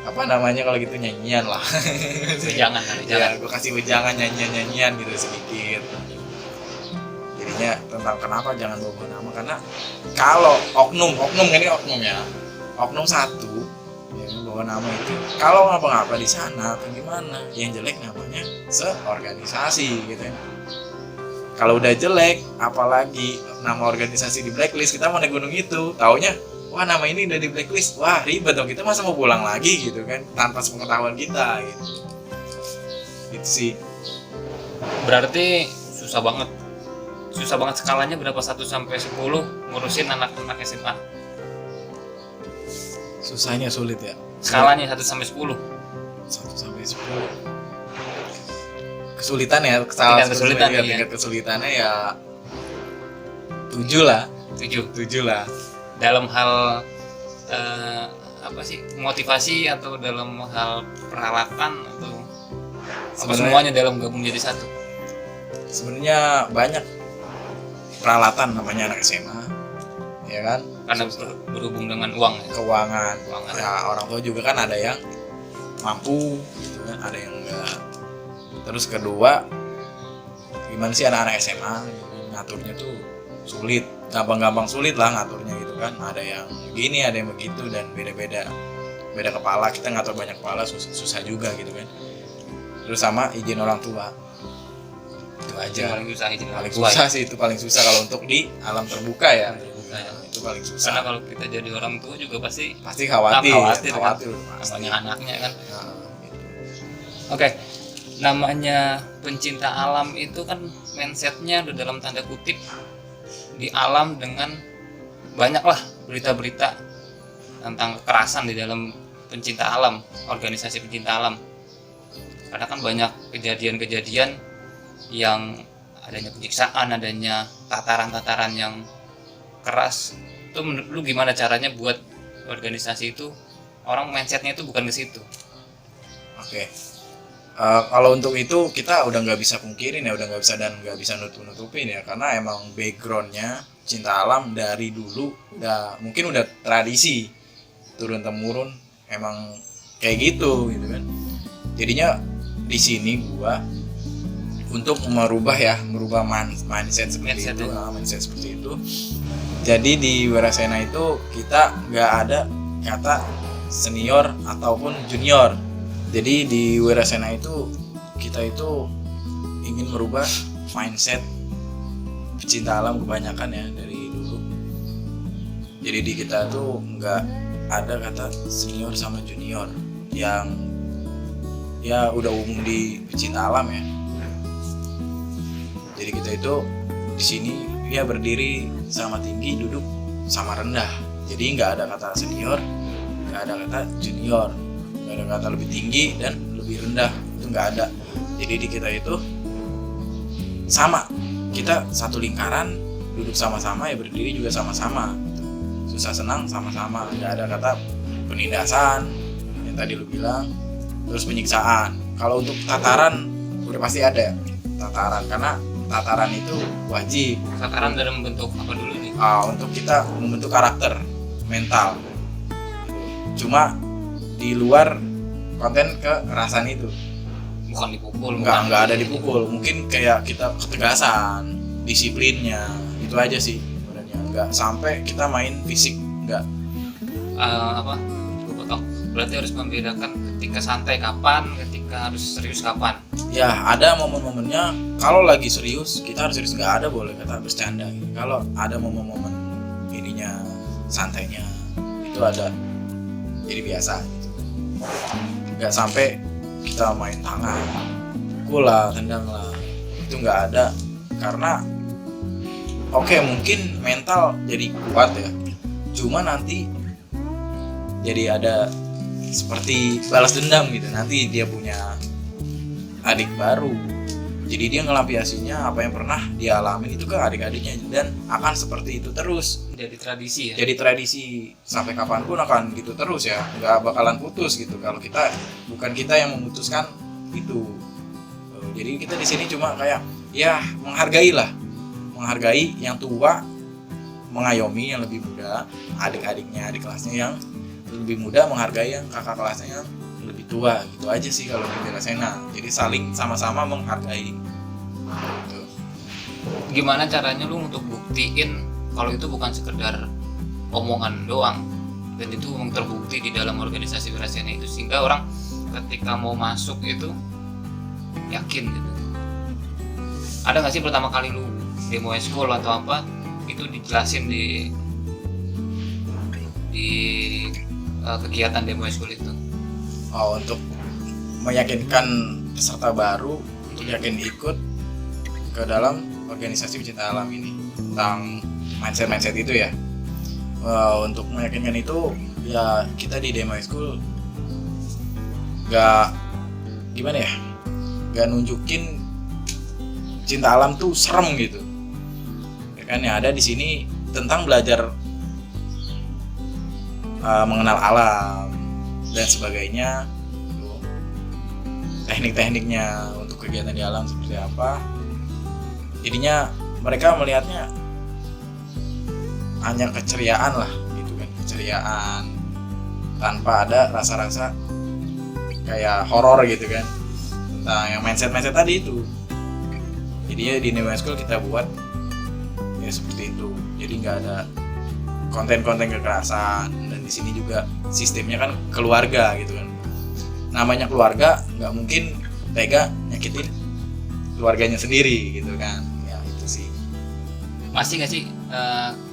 apa namanya kalau gitu, nyanyian lah. Jangan. Ya, gue kasih wejangan nyanyian gitu sedikit. Jadinya tentang kenapa jangan bawa nama, karena kalau oknum satu yang bawa nama itu, kalau ngapa-ngapa di sana atau gimana, yang jelek namanya seorganisasi gitu ya. Kalau udah jelek, apalagi nama organisasi di blacklist, kita mau naik gunung itu, taunya wah nama ini udah di blacklist, wah ribet dong, kita masa mau pulang lagi gitu kan, tanpa sepengetahuan kita gitu. Gitu sih. Berarti susah banget skalanya berapa, 1 sampai 10 ngurusin anak-anak SMA? Susahnya sulit ya. Skalanya 1 sampai 10. 1 sampai 10. Kesulitan ya, tingkat kesulitannya ya 7 lah. 7 lah. Dalam hal motivasi atau dalam hal peralatan atau semuanya dalam gabung jadi satu? Sebenarnya banyak peralatan, namanya anak SMA ya kan, karena berhubung dengan uang ya? Keuangan ya, orang tua juga kan ada yang mampu gitu kan, ada yang enggak. Terus kedua, gimana sih anak-anak SMA ngaturnya tuh sulit, gampang sulit lah ngaturnya gitu kan. Ada yang begini, ada yang begitu, dan beda kepala, kita ngatur banyak kepala susah juga gitu kan. Terus sama izin orang tua itu aja. Paling susah izin orang Paling tua. susah sih, itu paling susah kalau untuk di alam terbuka ya. Terbuka ya. Itu paling susah. Karena kalau kita jadi orang tua juga pasti Pasti khawatir kan. pasti. Namanya anaknya kan. Nah, gitu. Oke, namanya pencinta alam itu kan mindsetnya udah dalam tanda kutip di alam dengan banyaklah berita-berita tentang kekerasan di dalam pencinta alam, organisasi pencinta alam. Karena kan banyak kejadian-kejadian yang adanya penyiksaan, adanya tataran-tataran yang keras. Itu menurut lu gimana caranya buat organisasi itu orang mindsetnya itu bukan ke situ? Oke. Kalau untuk itu kita udah nggak bisa pungkirin ya, udah nggak bisa dan nggak bisa nutupin ya, karena emang backgroundnya cinta alam dari dulu mungkin udah tradisi turun temurun emang kayak gitu kan. Jadinya di sini gua untuk merubah mindset seperti itu, mindset seperti itu. Jadi di Wirasena itu kita nggak ada kata senior ataupun junior. Jadi di Wirasena itu kita itu ingin merubah mindset pecinta alam kebanyakan ya dari dulu. Jadi di kita tuh nggak ada kata senior sama junior yang ya udah umum di pecinta alam ya. Jadi kita itu di sini dia berdiri sama tinggi, duduk sama rendah. Jadi nggak ada kata senior, nggak ada kata junior, nggak ada kata lebih tinggi dan lebih rendah, itu nggak ada. Jadi di kita itu sama, kita satu lingkaran, duduk sama-sama ya, berdiri juga sama-sama, susah senang sama-sama, nggak ada kata penindasan yang tadi lu bilang, terus penyiksaan. Kalau untuk tataran udah pasti ada tataran, karena tataran itu wajib. Tataran dalam bentuk apa dulu nih? Untuk kita membentuk karakter mental. Cuma di luar konten kekerasan itu. Bukan dipukul. Enggak ada dipukul. Mungkin kayak kita ketegasan, disiplinnya, itu aja sih sebenarnya. Enggak sampai kita main fisik, enggak. Gue potong. Berarti harus membedakan ketika santai kapan, ketika harus serius kapan. Ya ada momen-momennya. Kalau lagi serius kita harus serius, nggak ada boleh kata bercanda gitu. Kalau ada momen-momen ininya santainya itu ada, jadi biasa gitu. Nggak sampai kita main tangan, pukul lah, tendang lah, itu nggak ada. Karena oke, mungkin mental jadi kuat ya, cuma nanti jadi ada seperti balas dendam gitu. Nanti dia punya adik baru, jadi dia ngelampiasinya apa yang pernah dia alamin itu ke adik-adiknya, dan akan seperti itu terus. Jadi tradisi ya. Jadi tradisi sampai kapanpun akan gitu terus ya, nggak bakalan putus gitu. Kalau kita bukan kita yang memutuskan itu. Jadi kita di sini cuma kayak ya menghargai yang tua, mengayomi yang lebih muda, adik-adiknya, adik kelasnya yang lebih muda menghargai yang kakak kelasnya yang lebih tua, gitu aja sih kalau di Wirasena. Jadi saling sama-sama menghargai gitu. Gimana caranya lu untuk buktiin kalau itu bukan sekedar omongan doang dan itu memang terbukti di dalam organisasi Wirasena itu, sehingga orang ketika mau masuk itu yakin gitu. Ada nggak sih pertama kali lu demo school atau apa itu dijelasin di kegiatan demo school itu? Untuk meyakinkan peserta baru untuk yakin ikut ke dalam organisasi pecinta alam ini tentang mindset itu ya. Untuk meyakinkan itu ya kita di demo school gak nunjukin cinta alam tuh serem gitu ya kan. Ya ada di sini tentang belajar mengenal alam dan sebagainya, teknik-tekniknya untuk kegiatan di alam seperti apa. Jadinya mereka melihatnya hanya keceriaan lah gitu kan, keceriaan tanpa ada rasa-rasa kayak horor gitu kan, tentang yang mindset tadi itu. Jadinya di Nemo School kita buat ya seperti itu. Jadi nggak ada konten-konten kekerasan, dan di sini juga sistemnya kan keluarga gitu kan. Namanya keluarga nggak mungkin tega nyakitin keluarganya sendiri gitu kan. Ya itu sih. Masih nggak sih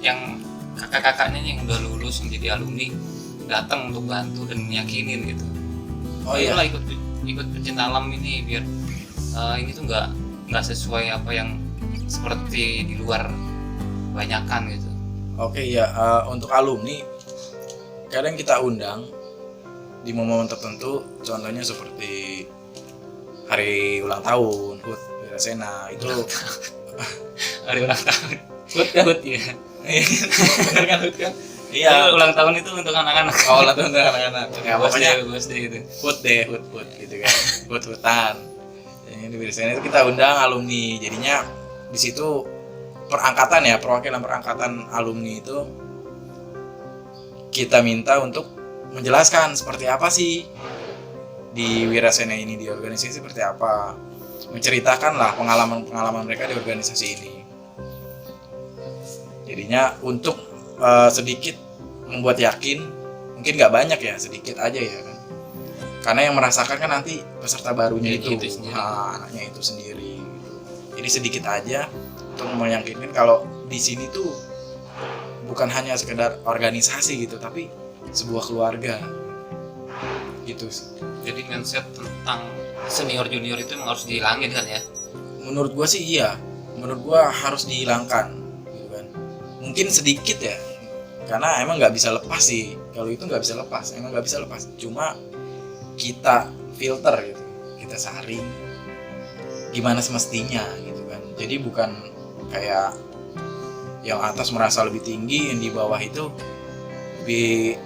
yang kakak-kakaknya yang udah lulus yang jadi alumni datang untuk bantu dan yakinin gitu? Oh iya. Lah ikut pecinta alam ini biar ini tuh nggak sesuai apa yang seperti di luar banyakan gitu. Oke ya, untuk alumni kadang kita undang di momen tertentu, contohnya seperti hari ulang tahun HUT Wirasena itu. Hari ulang tahun HUT kan HUT ya. Bener kan HUT kan? Iya, ulang tahun itu untuk anak-anak. Oh, ulang tahun untuk anak-anak. Ya pokoknya birthday gitu. HUT gitu kan. HUT-HUTan. Jadi di Wirasena itu kita undang alumni. Jadinya di situ perangkatan ya, perwakilan perangkatan alumni itu kita minta untuk menjelaskan seperti apa sih di Wirasena ini, di organisasi seperti apa, menceritakan lah pengalaman mereka di organisasi ini. Jadinya untuk sedikit membuat yakin, mungkin nggak banyak ya, sedikit aja ya kan, karena yang merasakan kan nanti peserta barunya itu anaknya itu sendiri gitu. Jadi sedikit aja untuk meyakinkan kalau di sini tuh bukan hanya sekedar organisasi gitu, tapi sebuah keluarga gitu. Jadi mindset tentang senior junior itu emang harus dihilangin kan ya? Menurut gua sih iya, menurut gua harus dihilangkan gitu kan. Mungkin sedikit ya, karena emang nggak bisa lepas sih, kalau itu nggak bisa lepas, emang nggak bisa lepas. Cuma kita filter gitu, kita saring gimana semestinya gitu kan. Jadi bukan kayak yang atas merasa lebih tinggi, yang di bawah itu lebih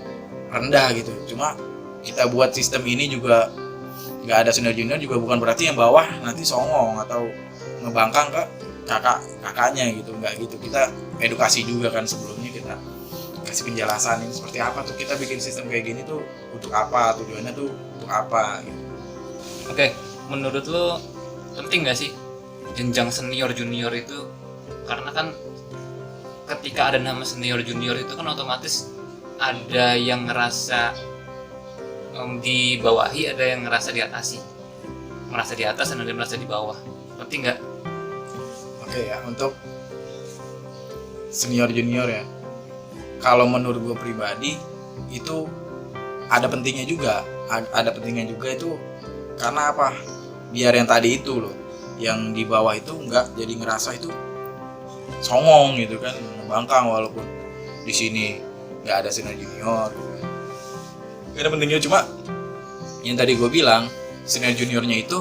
rendah gitu. Cuma kita buat sistem ini juga nggak ada senior junior, juga bukan berarti yang bawah nanti songong atau ngebangkang ke kakaknya gitu, nggak gitu. Kita edukasi juga kan, sebelumnya kita kasih penjelasan ini seperti apa tuh, kita bikin sistem kayak gini tuh untuk apa, tujuannya tuh untuk apa gitu. Oke, menurut lo penting nggak sih jenjang senior junior itu? Karena kan ketika ada nama senior junior itu kan otomatis ada yang ngerasa dibawahi, ada yang ngerasa diatasi, merasa di atas dan ada yang merasa di bawah. Penting nggak? Oke ya, untuk senior junior ya, kalau menurut gue pribadi itu ada pentingnya juga, itu karena apa? Biar yang tadi itu loh, yang di bawah itu nggak jadi ngerasa itu songong gitu kan, membangkang walaupun di sini nggak ada senior junior gitu kan. Gak ada pentingnya, cuma yang tadi gue bilang senior juniornya itu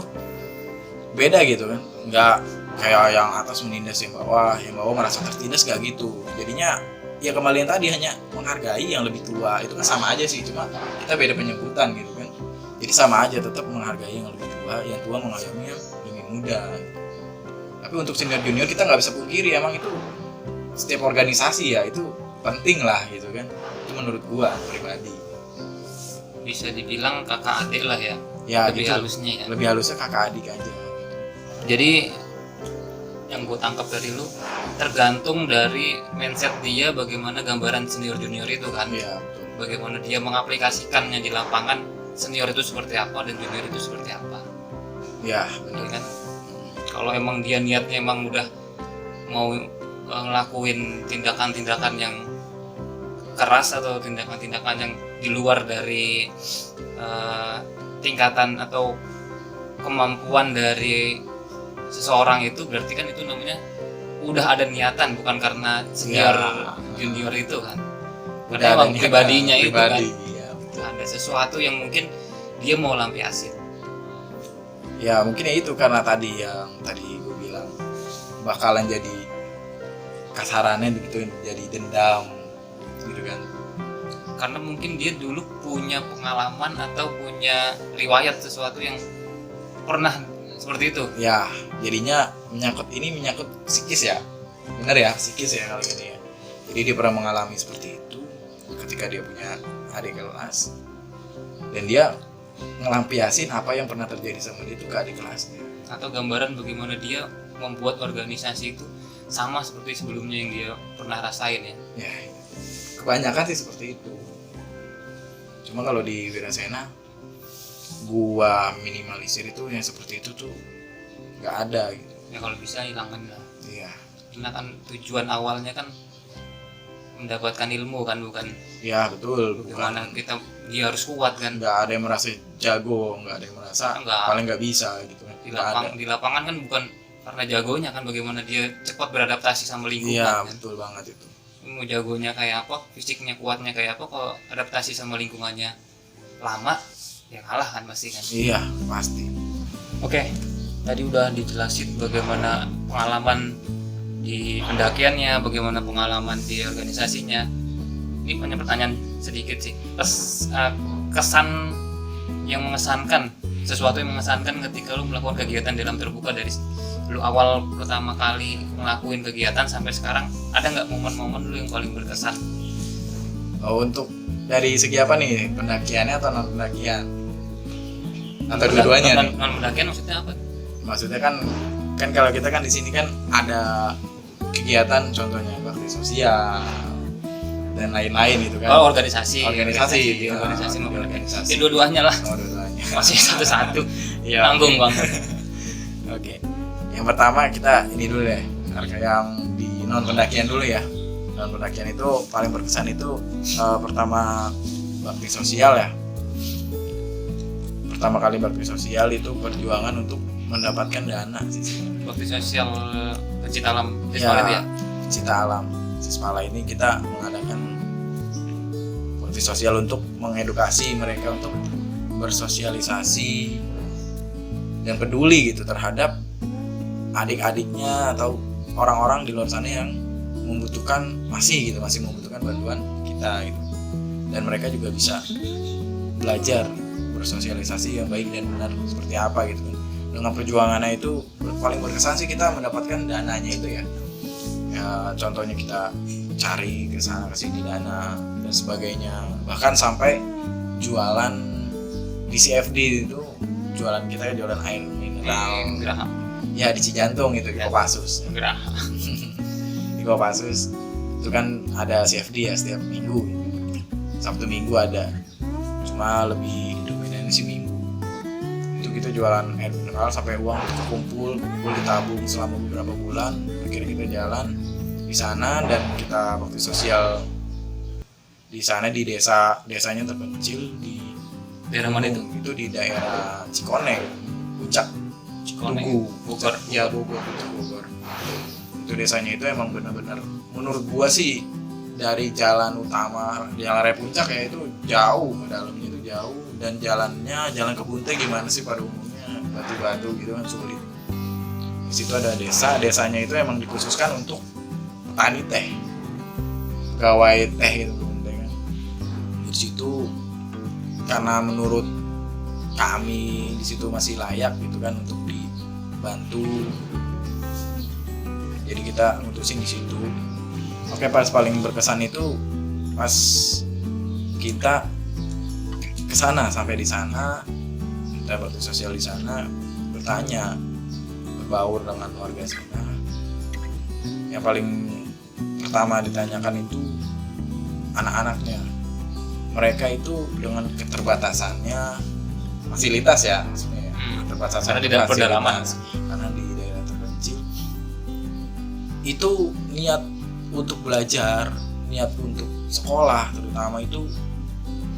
beda gitu kan, nggak kayak yang atas menindas yang bawah merasa tertindas, gak gitu. Jadinya ya kembali yang tadi, hanya menghargai yang lebih tua. Itu kan sama aja sih, cuma kita beda penyebutan gitu kan. Jadi sama aja, tetap menghargai yang lebih tua, yang tua mengayomi yang lebih muda. Tapi untuk senior junior kita nggak bisa pungkiri, emang itu setiap organisasi ya itu penting lah gitu kan. Itu menurut gua pribadi. Bisa dibilang kakak adik lah ya. Ya lebih gitu, halusnya ya. Lebih halusnya kakak adik aja. Jadi yang gue tangkap dari lu, tergantung dari mindset dia bagaimana gambaran senior junior itu kan. Iya, betul. Bagaimana dia mengaplikasikannya di lapangan, senior itu seperti apa dan junior itu seperti apa. Ya, benar kan? Kalau emang dia niatnya emang udah mau ngelakuin tindakan-tindakan yang keras atau tindakan-tindakan yang di luar dari tingkatan atau kemampuan dari seseorang, itu berarti kan itu namanya udah ada niatan, bukan karena senior junior itu kan. Karena emang pribadinya itu kan ya, ada sesuatu yang mungkin dia mau lampiasin. Ya mungkin ya itu, karena tadi gue bilang bakalan jadi kasarannya gitu, jadi dendam gitu kan. Karena mungkin dia dulu punya pengalaman atau punya riwayat sesuatu yang pernah seperti itu. Ya, jadinya menyangkut psikis ya. Bener ya, psikis ya kalau gini ya. Jadi dia pernah mengalami seperti itu ketika dia punya adik kelas, dan dia ngelampiasin apa yang pernah terjadi sama dia itu ke adik kelasnya. Atau gambaran bagaimana dia membuat organisasi itu sama seperti sebelumnya yang dia pernah rasain ya. Ya, kebanyakan sih seperti itu. Cuma kalau di Wirasena gua minimalisir itu yang seperti itu tuh nggak ada gitu. Ya kalau bisa hilangkan lah. Iya. Karena kan tujuan awalnya kan mendapatkan ilmu kan, bukan Iya betul. bagaimana kita dia harus kuat kan. Nggak ada yang merasa jago, nggak ada yang merasa Nggak. paling nggak bisa gitu kan. Di lapangan kan bukan karena jagonya kan, bagaimana dia cepat beradaptasi sama lingkungan. Iya kan. betul banget itu. Mau jagonya kayak apa, fisiknya kuatnya kayak apa, kalau adaptasi sama lingkungannya lama ya kalah kan pasti kan. Iya pasti. Oke, tadi udah dijelasin bagaimana pengalaman di pendakiannya, bagaimana pengalaman di organisasinya. Ini banyak pertanyaan sedikit sih. Kesan yang mengesankan, sesuatu yang mengesankan ketika lu melakukan kegiatan di alam terbuka dari lu awal pertama kali ngelakuin kegiatan sampai sekarang, ada nggak momen-momen lu yang paling berkesan? Oh, untuk dari segi apa nih, pendakiannya atau non pendakian? Atau dua-duanya nih? Non pendakian maksudnya apa? Maksudnya kan kalau kita kan di sini kan ada kegiatan, contohnya bakti sosial dan lain-lain gitu kan. Oh, organisasi Organisasi maupun organisasi. ya, dua-duanya lah. Oh, dua-duanya. Masih satu-satu. Iya. Nanggung banget. Oke. Yang pertama kita ini dulu deh, yang di non pendakian dulu ya. Non pendakian itu paling berkesan itu pertama bakti sosial ya. Pertama kali bakti sosial itu perjuangan untuk mendapatkan dana sih. Bakti sosial pecinta alam Ya, itu ya. Cita Alam Sismala ini kita mengadakan bakti sosial untuk mengedukasi mereka untuk bersosialisasi dan peduli gitu terhadap adik-adiknya atau orang-orang di luar sana yang masih membutuhkan bantuan kita gitu. Dan mereka juga bisa belajar bersosialisasi yang baik dan benar seperti apa gitu kan. Dengan perjuangannya itu paling berkesan sih kita mendapatkan dananya itu ya. Ya contohnya kita cari ke sana ke sini dana dan sebagainya. Bahkan sampai jualan di CFD itu jualan air mineral. Geraha. Ya di Cijantung itu di Kopassus. Geraha. Di Kopassus itu kan ada CFD ya setiap minggu. Sabtu Minggu ada. Cuma lebih dominannya sih Minggu. Itu kita jualan air mineral sampai uang kumpul ditabung selama beberapa bulan. Akhirnya kita jalan di sana dan kita bakti sosial di sana di desanya terpencil di Daerah mana itu? Itu di daerah Cikoneng, Puncak. Cikoneng, Bogor. Ya Bogor. Itu desanya itu emang benar-benar menurut gua sih dari jalan utama jalan raya Puncak ya itu jauh, ke dalamnya itu jauh dan jalan kebun teh gimana sih pada umumnya batu-batu gitu kan sulit. Di situ ada desanya itu emang dikhususkan untuk petani teh, pegawai teh gitu kebun teh kan. Di situ karena menurut kami di situ masih layak gitu kan untuk dibantu, jadi kita mutusin di situ. Oke, pas paling berkesan itu pas kita kesana, sampai di sana kita bakti sosial di sana, berbaur dengan warga sana. Yang paling pertama ditanyakan itu anak-anaknya. Mereka itu dengan keterbatasannya fasilitas ya, keterbatasan karena di daerah pedalaman, karena di daerah terpencil itu niat untuk belajar, niat untuk sekolah terutama itu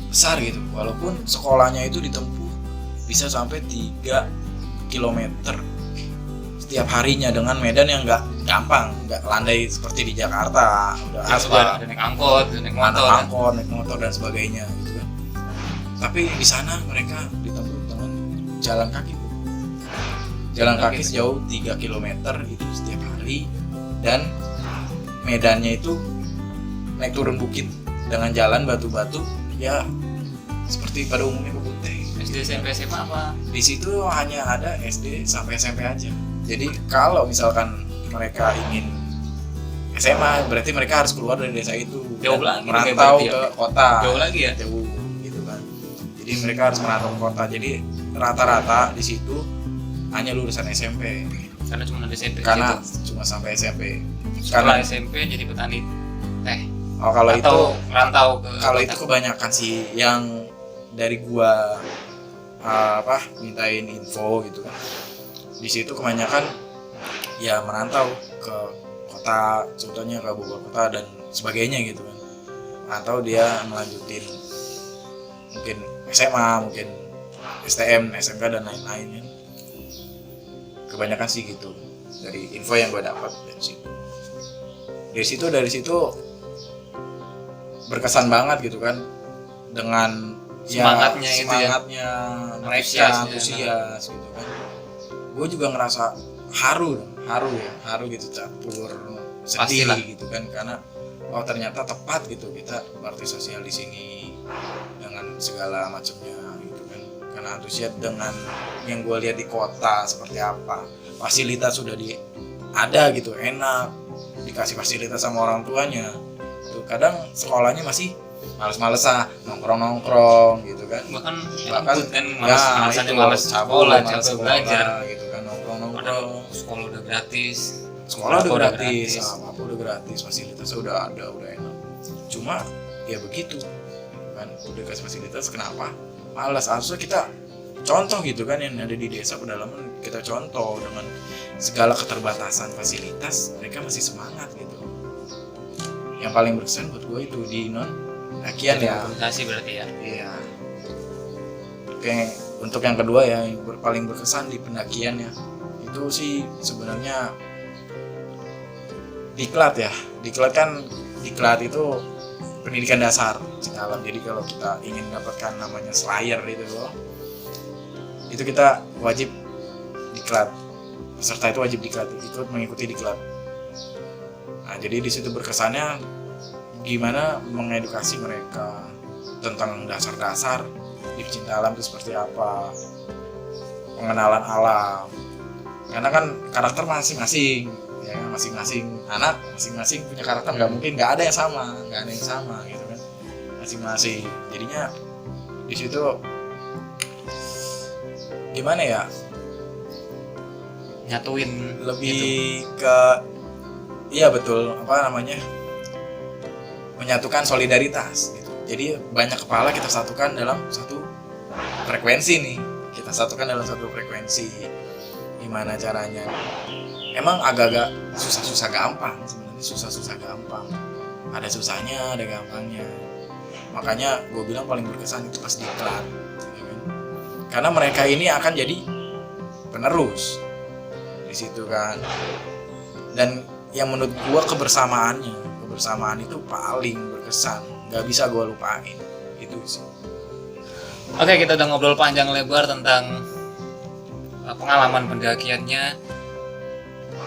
besar gitu, walaupun sekolahnya itu ditempuh bisa sampai 3 km setiap harinya dengan medan yang nggak gampang, nggak landai seperti di Jakarta udah aspal, ada naik angkot, naik motor dan sebagainya gitu kan. Tapi di sana mereka ditempuh dengan jalan kaki, sejauh 3 km itu setiap hari, dan medannya itu naik turun bukit dengan jalan batu-batu ya seperti pada umumnya kebun teh. SD, SMP, SMA apa? Di situ hanya ada SD sampai SMP aja. Jadi kalau misalkan mereka ingin SMA berarti mereka harus keluar dari desa itu, jauh lagi, merantau ke kota. Jauh lagi ya? Jauh gitu kan. Jadi mereka harus merantau ke kota. Jadi rata-rata di situ hanya lulusan SMP. Karena cuma ada SMP. Karena gitu. cuma sampai SMP. Setelah SMP jadi petani teh. Oh kalau atau itu merantau ke kalau kota. itu kebanyakan sih yang dari gua mintain info gitu kan. di situ kebanyakan ya merantau ke kota, contohnya ke Bogor kota dan sebagainya gitu kan, atau dia melanjutin mungkin SMA, mungkin STM, SMK dan lain-lain kan. Kebanyakan sih gitu dari info yang gue dapat dari situ berkesan banget gitu kan dengan semangatnya mereka, antusias gitu kan. Gue juga ngerasa haru gitu, campur sedih Pastilah. gitu kan, karena oh ternyata tepat gitu kita bakti sosial di sini dengan segala macamnya gitu kan, karena antusias dengan yang gue lihat di kota seperti apa, fasilitas sudah ada gitu, enak, dikasih fasilitas sama orang tuanya tuh. Kadang sekolahnya masih males-malesan, nongkrong gitu kan, bahkan kan malas sekolah, capek belajar, gitu kan, nongkrong. sekolah udah gratis, Sekolah udah gratis, apa udah gratis, fasilitas udah ada, udah enak. Cuma ya begitu kan, udah kasih fasilitas kenapa malas? Harusnya kita contoh gitu kan, yang ada di desa pedalaman kita contoh dengan segala keterbatasan fasilitas, mereka masih semangat gitu. Yang paling berkesan buat gue itu di pendakian ya. komunikasi berarti ya. Iya. Oke, untuk yang kedua ya, yang paling berkesan di pendakian ya, itu sih sebenarnya diklat ya. Diklat itu pendidikan dasar Cinta Alam. Jadi kalau kita ingin mendapatkan namanya Slayer itu loh, itu kita wajib diklat. Peserta itu wajib diklat, ikut mengikuti diklat. Nah, jadi di situ berkesannya gimana mengedukasi mereka tentang dasar-dasar di Cinta Alam itu seperti apa, pengenalan alam. Karena kan karakter masing-masing, ya masing-masing anak masing-masing punya karakter, nggak ada yang sama gitu kan, masing-masing. Jadinya di situ gimana ya, Nyatuin lebih ke iya betul, apa namanya, menyatukan solidaritas gitu. Jadi banyak kepala kita satukan dalam satu frekuensi nih, gimana caranya. Emang agak-agak susah-susah gampang, sebenarnya susah-susah gampang, ada susahnya ada gampangnya. Makanya gue bilang paling berkesan itu pas diklat ya kan? Karena mereka ini akan jadi penerus di situ kan. Dan yang menurut gue kebersamaan itu paling berkesan, nggak bisa gue lupain itu sih. Oke, kita udah ngobrol panjang lebar tentang pengalaman pendakiannya,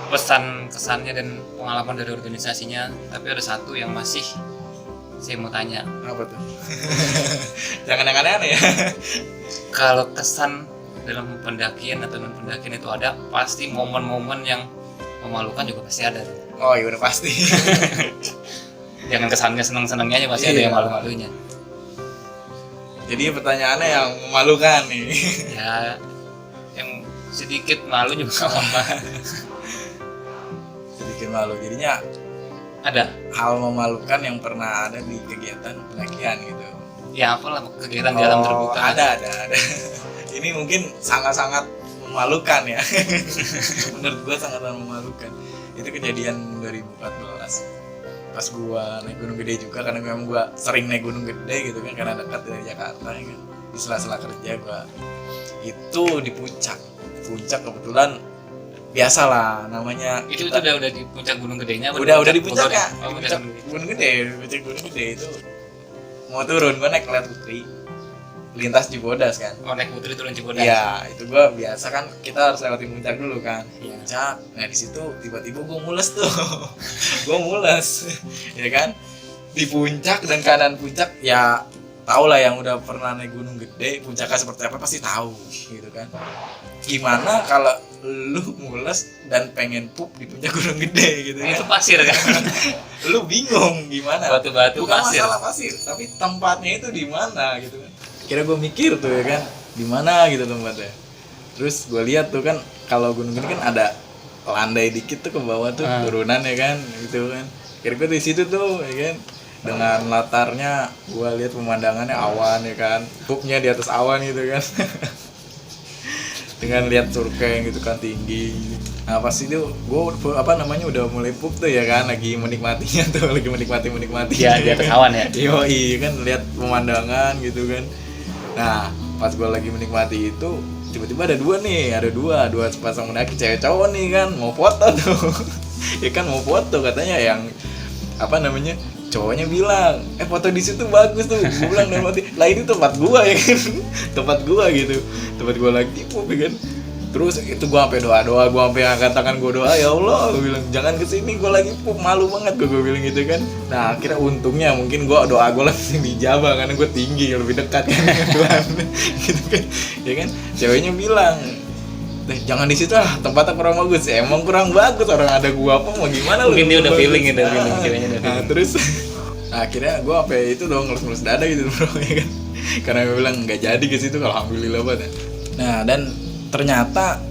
pesan kesannya dan pengalaman dari organisasinya. Tapi ada satu yang masih saya mau tanya. Apa tuh? Jangan yang aneh-aneh ya. Kalau kesan dalam pendakian atau non pendakian itu ada, pasti momen-momen yang memalukan juga pasti ada. Oh iya udah pasti. Jangan kesannya seneng-senengnya aja, pasti ada yang malu-malunya. Jadi pertanyaannya yang memalukan nih. Ya, yang sedikit malu juga nggak apa-apa. Sedikit malu. Jadinya Ada. hal memalukan yang pernah ada di kegiatan pendakian gitu. Ya apalah, kegiatan di alam terbuka. Ada. Ini mungkin sangat-sangat memalukan ya. Menurut gue sangat memalukan. Itu kejadian 2014. Pas gua naik Gunung Gede juga, karena memang gua sering naik Gunung Gede gitu kan, karena dekat dari Jakarta ya kan. Di sela-sela kerja gua itu di puncak kebetulan, biasalah namanya. Itu udah di puncak Gunung Gedenya. Udah di puncak ya. Oh, Puncak Gunung Gede itu mau turun, gua naik Lihat Putri, lintas Cibodas kan. Oh, naik Putri turun Cibodas. Iya, itu gua biasa kan, kita harus lewatin puncak dulu kan. Iya. Puncak. Nah, di situ tiba-tiba gua mules tuh. Ya kan? Di puncak dan kanan puncak ya tau lah, yang udah pernah naik Gunung Gede, puncaknya seperti apa pasti tahu gitu kan. Gimana kalau lu mules dan pengen pup di puncak Gunung Gede gitu kan. Itu pasir kan. Lu bingung gimana? Batu-batu Bukan pasir. masalah pasir, tapi tempatnya itu di mana gitu kan. Kira gue mikir tuh ya kan, di mana gitu tempatnya. Terus gue lihat tuh kan, kalau gunung gede kan ada landai dikit tuh ke bawah tuh, turunan ya kan, gitu kan. Kira gue di situ tuh ya kan, dengan latarnya gue lihat pemandangannya awan ya kan, pupnya di atas awan gitu kan. dengan lihat surkeng gitu kan tinggi. Nah pas itu gue udah mulai pup tuh ya kan, lagi menikmatinya tuh, lagi menikmati Ya, di atas awan ya. Yoi kan, lihat pemandangan gitu kan. Nah pas gue lagi menikmati itu, tiba-tiba ada dua sepasang mendaki cewek cowok nih kan, mau foto tuh. Ya kan mau foto, katanya yang cowoknya bilang foto di situ bagus tuh. Gue bilang dalam hati, lah ini tempat gua ya kan. tempat gua lagi pup ya kan. Terus itu gue sampai doa, gue sampai angkat tangan, gue doa, ya Allah, gue bilang jangan kesini, gue lagi pup, malu banget gue bilang gitu kan. Nah akhirnya untungnya mungkin doa gue langsung dijabah karena gue tinggi, lebih dekat kan dengan Tuhan. Gitu kan, ya kan. Ceweknya bilang, jangan di situ lah, tempatnya kurang bagus. Emang kurang bagus, orang ada gua apa mau gimana lu? Mungkin dia udah feeling gitu, ceweknya udah feeling. Terus akhirnya gue sampai itu dong ngelus-ngelus dada gitu bro, ya kan. Karena gue bilang nggak jadi ke situ, alhamdulillah banget. Nah dan ternyata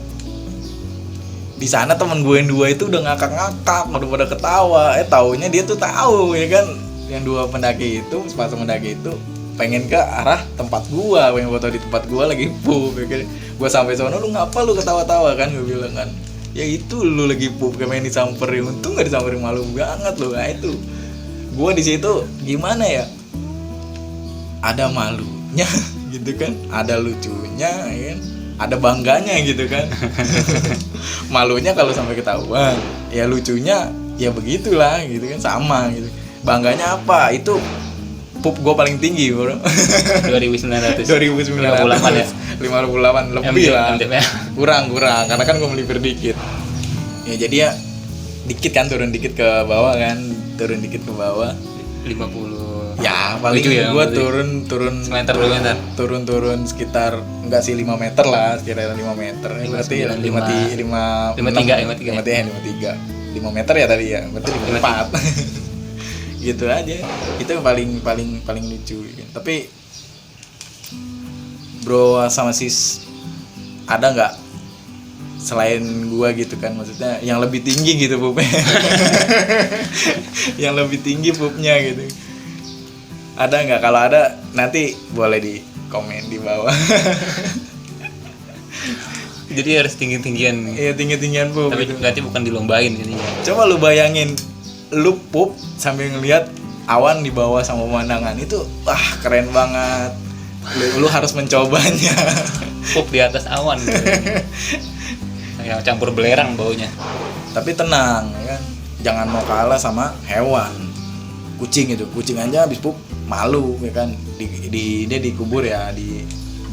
di sana teman gue yang dua itu udah ngakak-ngakak, udah pada ketawa. Taunya dia tuh tahu ya kan, yang dua pendaki itu, sepasang pendaki itu pengen ke arah tempat gua, pengen foto di tempat gua lagi pup ya kan. Gua sampai sono, lu ngapa lu ketawa-tawa kan, gue bilang kan. Ya itu lu lagi pup, kayak disamperin, untung gak disamperin, malu banget lu. Nah itu gua di situ gimana ya, ada malunya gitu kan, ada lucunya ya kan, ada bangganya gitu kan. Malunya kalau sampai ketahuan, ya lucunya ya begitulah gitu kan, sama gitu. Bangganya apa? Itu pup gue paling tinggi bro. 2900 58 ya, 58 lebih lah. Kurang karena kan gue melipir dikit ya, jadi ya dikit kan, turun dikit ke bawah kan, 50 ya paling ya, gue turun semeter 2 meter, turun sekitar enggak sih 5 meter lah, sekitar 5 meter. Berarti 5 meter ya tadi ya, berarti 54. Gitu aja. Itu yang paling lucu gitu. Tapi bro sama sis ada nggak selain gua gitu kan, maksudnya yang lebih tinggi gitu pupnya. Yang lebih tinggi pupnya gitu. Ada nggak? Kalau ada nanti boleh di komen di bawah. Jadi harus tinggi-tinggian. Iya, tinggi-tinggian pup. Tapi gitu. berarti bukan dilombain ininya. Coba lu bayangin, lu pup sambil ngeliat awan di bawah sama pemandangan itu, wah keren banget. Lu harus mencobanya. Pup di atas awan gitu. Yang campur belerang baunya. Tapi tenang ya kan, jangan mau kalah sama hewan. Kucing aja habis pup malu ya kan, dia dikubur ya,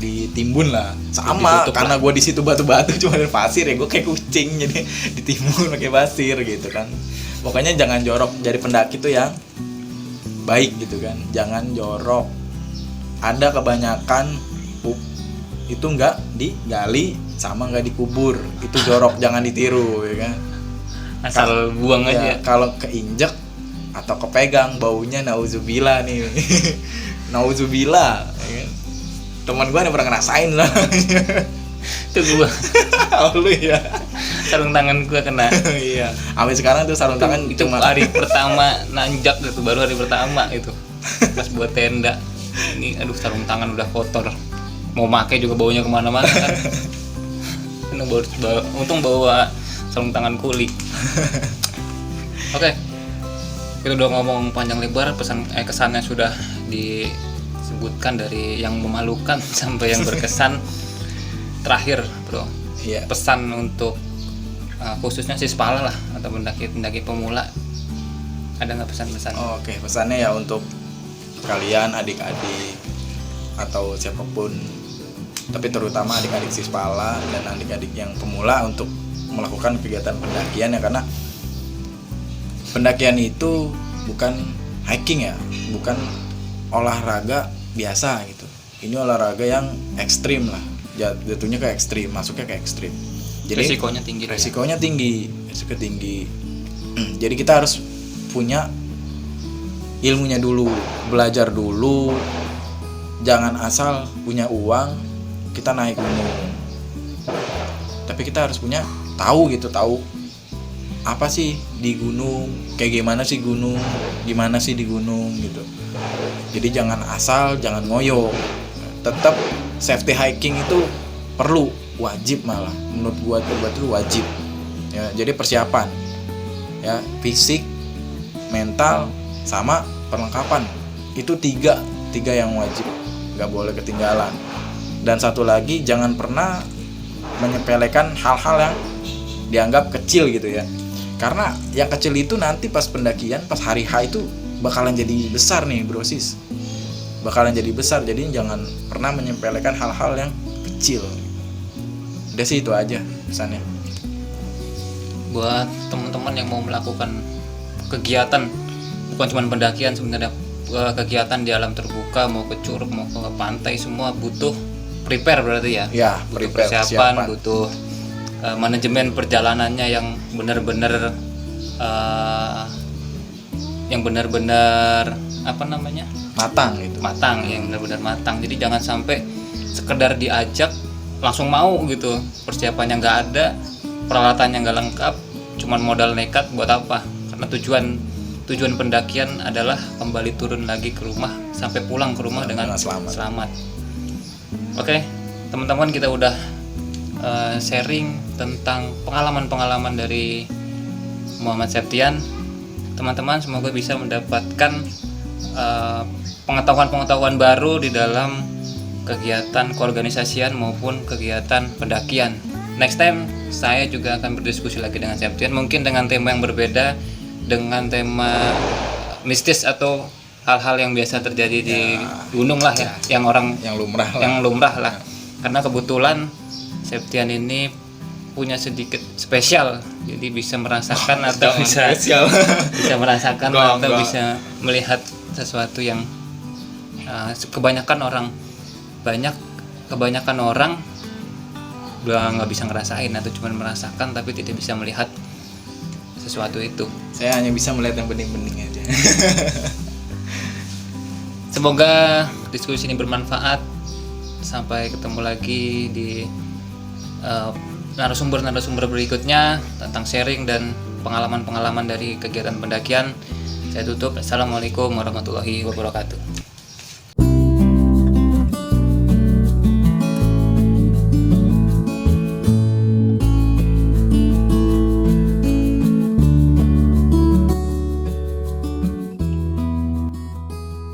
ditimbun lah sama, karena gue di situ batu-batu cuma ada pasir ya, gue kayak kucing jadi ditimbun pakai pasir gitu kan. Pokoknya jangan jorok, jadi pendaki tuh yang baik gitu kan, jangan jorok. Ada kebanyakan pup itu nggak digali sama nggak dikubur, itu jorok. Jangan ditiru ya kan, asal buang aja. Kalau keinjek atau kepegang baunya, nauzubillah nih. Nauzubillah ya kan? Teman gue yang pernah ngerasain lah. Itu gua. Oh lu ya, sarung tangan gua kena. Iya, sampai sekarang tuh sarung tangan itu cuma hari pertama nanjak gitu, baru hari pertama itu pas buat tenda. Ini aduh, sarung tangan udah kotor, mau pakai juga baunya kemana-mana kan. Untung bawa sarung tangan kuli. Oke. Kita udah ngomong panjang lebar, kesannya sudah disebutkan dari yang memalukan sampai yang berkesan. Terakhir bro, iya. Pesan untuk khususnya Sispala lah, atau pendaki pemula, ada nggak pesan-pesan? Oke, pesannya ya untuk kalian adik-adik atau siapapun, tapi terutama adik-adik Sispala dan adik-adik yang pemula untuk melakukan kegiatan pendakian ya, karena pendakian itu bukan hiking ya, bukan olahraga biasa gitu. Ini olahraga yang ekstrim lah, jatuhnya ke ekstrim, masuknya ke ekstrim. Jadi resikonya tinggi. tinggi. Jadi kita harus punya ilmunya dulu, belajar dulu. Jangan asal punya uang kita naik gunung. Tapi kita harus tahu apa sih di gunung, kayak gimana sih di gunung gitu. Jadi jangan asal, jangan ngoyo. Tetap safety hiking itu perlu wajib, malah menurut gua tobat itu wajib ya. Jadi persiapan ya, fisik, mental, sama perlengkapan, itu tiga yang wajib, nggak boleh ketinggalan. Dan satu lagi, jangan pernah menyepelekan hal-hal yang dianggap kecil gitu ya, karena yang kecil itu nanti pas pendakian, pas hari H itu bakalan jadi besar nih brosis, bakalan jadi besar. Jadi jangan pernah menyepelekan hal-hal yang kecil. Udah sih, itu aja pesannya. Buat teman-teman yang mau melakukan kegiatan, bukan cuma pendakian sebenarnya, kegiatan di alam terbuka, mau ke curug, mau ke pantai, semua butuh prepare berarti ya. Ya, Butuh prepare, persiapan, butuh manajemen perjalanannya yang benar-benar matang gitu. yang benar-benar matang. Jadi jangan sampai sekedar diajak langsung mau gitu, persiapannya nggak ada, peralatannya nggak lengkap, cuman modal nekat buat apa? Karena tujuan pendakian adalah kembali turun lagi ke rumah, sampai pulang ke rumah dengan selamat. Oke, teman-teman, kita udah sharing tentang pengalaman-pengalaman dari Muhammad Septian. Teman-teman semoga bisa mendapatkan pengetahuan-pengetahuan baru di dalam kegiatan keorganisasian maupun kegiatan pendakian. Next time saya juga akan berdiskusi lagi dengan Septian, mungkin dengan tema yang berbeda, dengan tema mistis atau hal-hal yang biasa terjadi di gunung lah ya, yang lumrah lah. Karena kebetulan Septian ini punya sedikit spesial, jadi bisa merasakan atau bisa merasakan atau bisa melihat sesuatu yang kebanyakan orang udah nggak bisa ngerasain atau cuma merasakan tapi tidak bisa melihat sesuatu itu. Saya hanya bisa melihat yang bening-bening aja. Semoga diskusi ini bermanfaat. Sampai ketemu lagi di narasumber berikutnya tentang sharing dan pengalaman-pengalaman dari kegiatan pendakian. Saya tutup. Assalamualaikum warahmatullahi wabarakatuh.